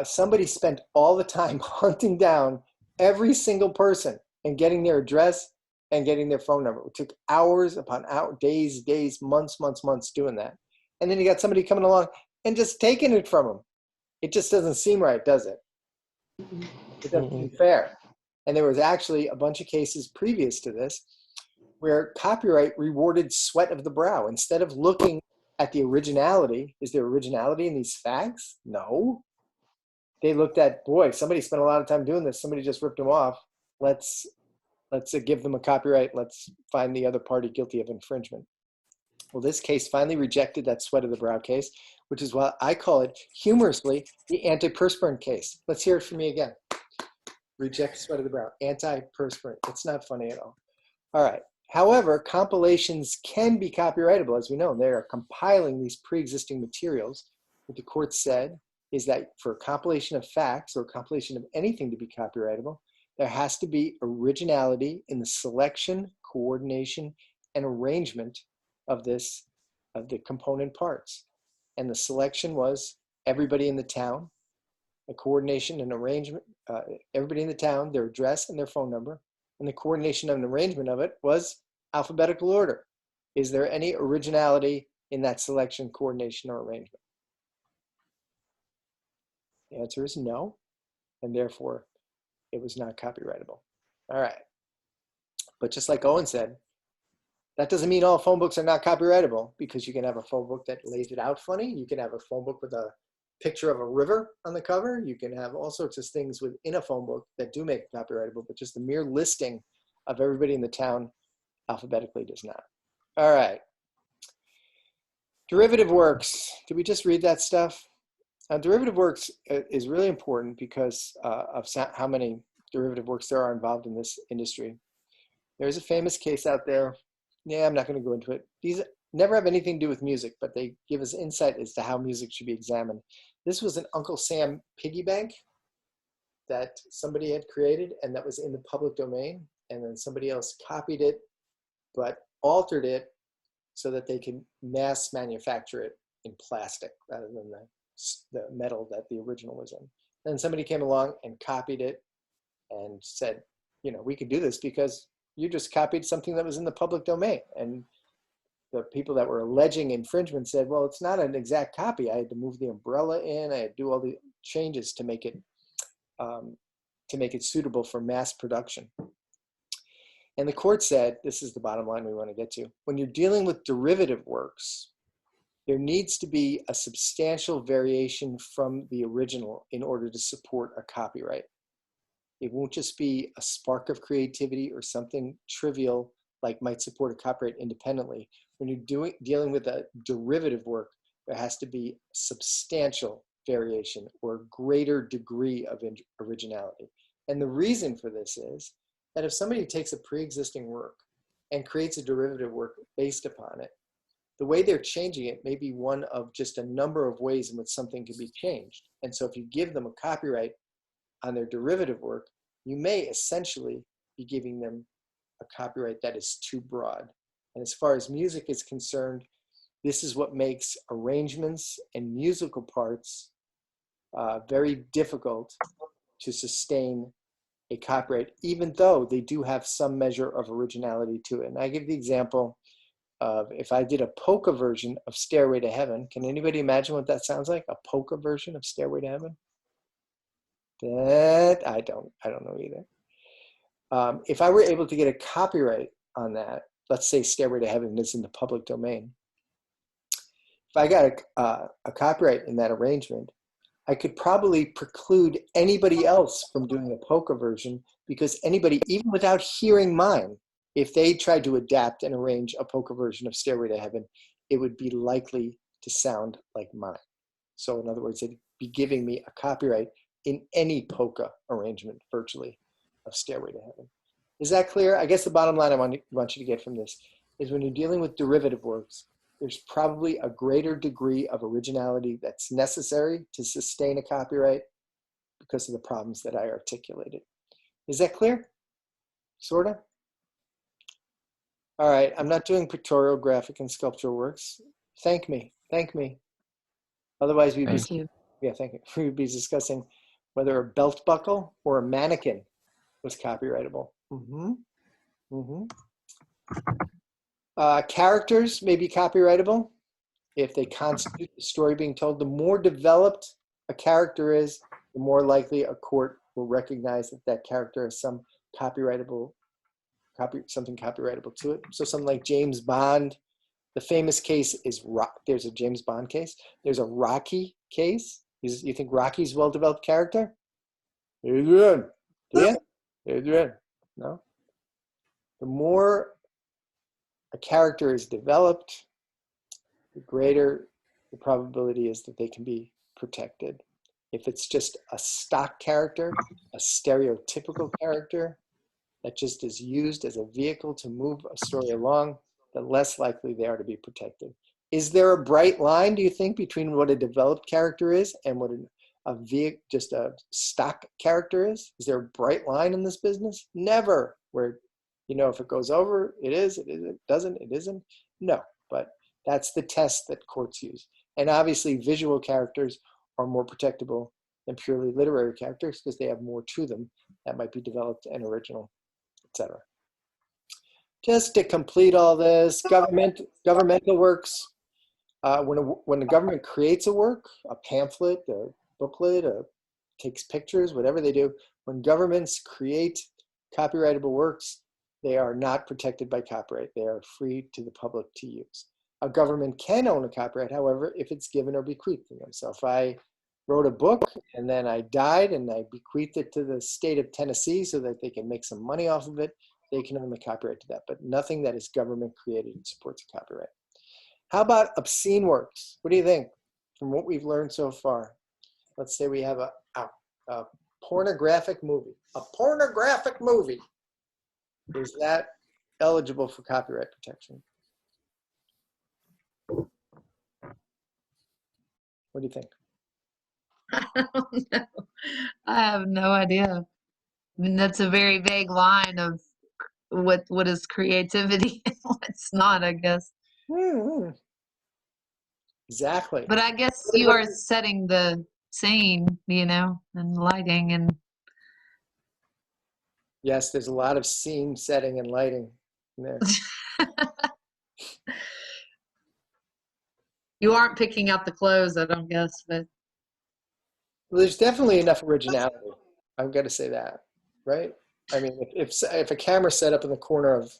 [SPEAKER 1] somebody spent all the time hunting down every single person and getting their address and getting their phone number. It took hours upon hours, days, months doing that. And then you got somebody coming along and just taking it from them. It just doesn't seem right, does it? It doesn't seem fair. And there was actually a bunch of cases previous to this where copyright rewarded sweat of the brow. Instead of looking at the originality, is there originality in these facts? No. they looked at, boy, somebody spent a lot of time doing this. Somebody just ripped them off. Let's give them a copyright. Let's find the other party guilty of infringement. Well, this case finally rejected that sweat of the brow case, which is why I call it humorously the antiperspirant case. Let's hear it from me again. Reject sweat of the brow, antiperspirant. It's not funny at all. All right. However, compilations can be copyrightable, as we know. They are compiling these pre-existing materials. What the court said is that for a compilation of facts or a compilation of anything to be copyrightable, there has to be originality in the selection, coordination, and arrangement of the component parts. And the selection was everybody in the town, the coordination and arrangement, everybody in the town, their address and their phone number, and the coordination and arrangement of it was alphabetical order. Is there any originality in that selection, coordination, or arrangement? The answer is no, and therefore it was not copyrightable. All right. But just like Owen said, that doesn't mean all phone books are not copyrightable, because you can have a phone book that lays it out funny. You can have a phone book with a picture of a river on the cover. You can have all sorts of things within a phone book that do make it copyrightable, but just the mere listing of everybody in the town alphabetically does not. All right. Derivative works. Did we just read that stuff? Derivative works is really important because of how many derivative works there are involved in this industry. There's a famous case out there. Yeah, I'm not going to go into it. These never have anything to do with music, but they give us insight as to how music should be examined. This was an Uncle Sam piggy bank that somebody had created and that was in the public domain, and then somebody else copied it but altered it so that they can mass manufacture it in plastic rather than the metal that the original was in. Then somebody came along and copied it and said, you know, we could do this because you just copied something that was in the public domain. And the people that were alleging infringement said, well, it's not an exact copy. I had to move the umbrella in. I had to do all the changes to make it suitable for mass production. And the court said, this is the bottom line we want to get to. When you're dealing with derivative works, there needs to be a substantial variation from the original in order to support a copyright. It won't just be a spark of creativity or something trivial like might support a copyright independently. When you're dealing with a derivative work, there has to be substantial variation or greater degree of originality. And the reason for this is that if somebody takes a pre-existing work and creates a derivative work based upon it, the way they're changing it may be one of just a number of ways in which something can be changed. And so if you give them a copyright on their derivative work, you may essentially be giving them a copyright that is too broad. And as far as music is concerned, this is what makes arrangements and musical parts very difficult to sustain a copyright, even though they do have some measure of originality to it. And I give the example of if I did a polka version of Stairway to Heaven. Can anybody imagine what that sounds like? A polka version of Stairway to Heaven? That I don't know either. If I were able to get a copyright on that, let's say Stairway to Heaven is in the public domain. If I got a copyright in that arrangement, I could probably preclude anybody else from doing a polka version, because anybody, even without hearing mine, if they tried to adapt and arrange a polka version of Stairway to Heaven, it would be likely to sound like mine. So in other words, it'd be giving me a copyright in any polka arrangement, virtually, of Stairway to Heaven. Is that clear? I guess the bottom line I want you to get from this is when you're dealing with derivative works, there's probably a greater degree of originality that's necessary to sustain a copyright because of the problems that I articulated. Is that clear? Sort of? All right, I'm not doing pictorial, graphic, and sculptural works. Thank me. Otherwise, we'd
[SPEAKER 2] Thank you.
[SPEAKER 1] Yeah, thank you. We'd be discussing whether a belt buckle or a mannequin was copyrightable. Characters may be copyrightable if they constitute the story being told. The more developed a character is, the more likely a court will recognize that that character has some something copyrightable to it. So something like James Bond. The famous case is there's a James Bond case. There's a Rocky case. You think Rocky's well-developed character? Adrian. Do you? Adrian. No? The more a character is developed, the greater the probability is that they can be protected. If it's just a stock character, a stereotypical character that just is used as a vehicle to move a story along, the less likely they are to be protected. Is there a bright line, do you think, between what a developed character is and what just a stock character is? Is there a bright line in this business? Never. Where, if it goes over, it is, it doesn't, it isn't. No, but that's the test that courts use. And obviously visual characters are more protectable than purely literary characters because they have more to them that might be developed and original, etc. Just to complete all this, governmental works. When the government creates a work, a pamphlet, a booklet, takes pictures, whatever they do, when governments create copyrightable works, they are not protected by copyright. They are free to the public to use. A government can own a copyright, however, if it's given or bequeathed to them. So if I wrote a book and then I died and I bequeathed it to the state of Tennessee so that they can make some money off of it, they can own the copyright to that, but nothing that is government created supports a copyright. How about obscene works? What do you think from what we've learned so far? Let's say we have a pornographic movie. A pornographic movie. Is that eligible for copyright protection? What do you think?
[SPEAKER 3] I don't know. I have no idea. I mean, that's a very vague line of what is creativity and what's not, I guess.
[SPEAKER 1] Exactly.
[SPEAKER 3] But I guess you are setting the scene, and lighting and.
[SPEAKER 1] Yes, there's a lot of scene setting and lighting in there.
[SPEAKER 3] You aren't picking out the clothes, I don't guess, but.
[SPEAKER 1] Well, there's definitely enough originality. I've got to say that, right? I mean, if a camera set up in the corner of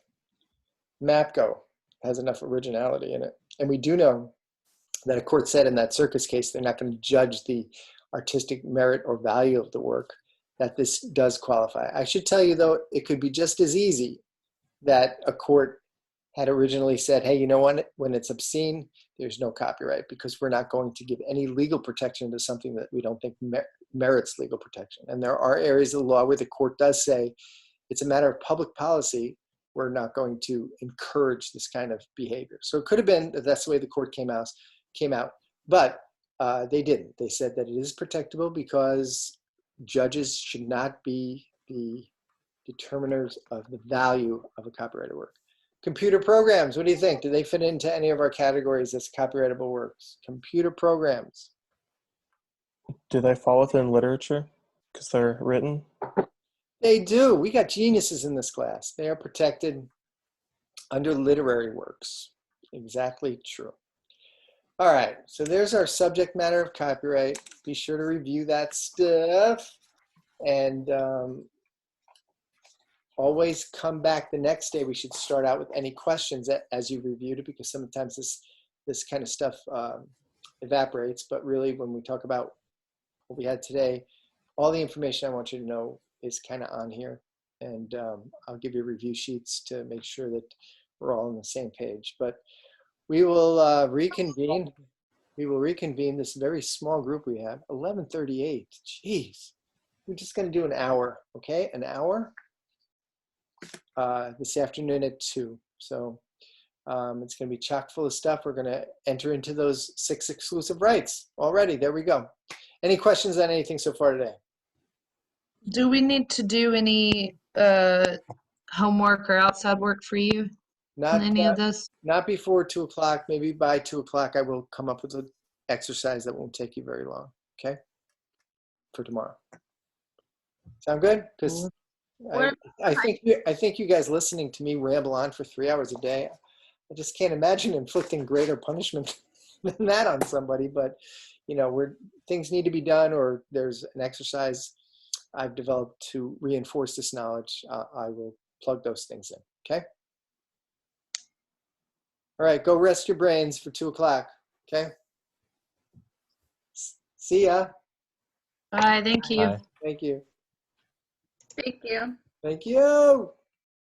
[SPEAKER 1] MAPCO has enough originality in it, and we do know that a court said in that circus case they're not going to judge the artistic merit or value of the work, that this does qualify. I should tell you, though, it could be just as easy that a court had originally said, hey, you know what, when it's obscene, there's no copyright because we're not going to give any legal protection to something that we don't think merits legal protection. And there are areas of the law where the court does say it's a matter of public policy. We're not going to encourage this kind of behavior. So it could have been that that's the way the court came out, but they didn't. They said that it is protectable because judges should not be the determiners of the value of a copyrighted work. Computer programs, what do you think? Do they fit into any of our categories as copyrightable works? Computer programs.
[SPEAKER 7] Do they fall within literature because they're written?
[SPEAKER 1] They do. We got geniuses in this class. They are protected under literary works. Exactly true. All right, so there's our subject matter of copyright. Be sure to review that stuff. And always come back the next day. We should start out with any questions as you reviewed it, because sometimes this kind of stuff evaporates. But really, when we talk about what we had today, all the information I want you to know is kind of on here. And I'll give you review sheets to make sure that we're all on the same page. But we will reconvene. We will reconvene this very small group we have. 11:38. Jeez. We're just going to do an hour, okay? An hour this afternoon at 2. So it's going to be chock full of stuff. We're going to enter into those 6 exclusive rights already. There we go. Any questions on anything so far today?
[SPEAKER 3] Do we need to do any homework or outside work for you on any of this?
[SPEAKER 1] Not before 2 o'clock. Maybe by 2 o'clock, I will come up with an exercise that won't take you very long, okay? For tomorrow. Sound good? Because I think you guys listening to me ramble on for 3 hours a day, I just can't imagine inflicting greater punishment than that on somebody. But things need to be done, or there's an exercise I've developed to reinforce this knowledge. I will plug those things in. Okay. All right. Go rest your brains for 2 o'clock. Okay. See ya.
[SPEAKER 3] Bye. Thank you.
[SPEAKER 2] Bye.
[SPEAKER 1] Thank you.
[SPEAKER 4] Thank you.
[SPEAKER 1] Thank you.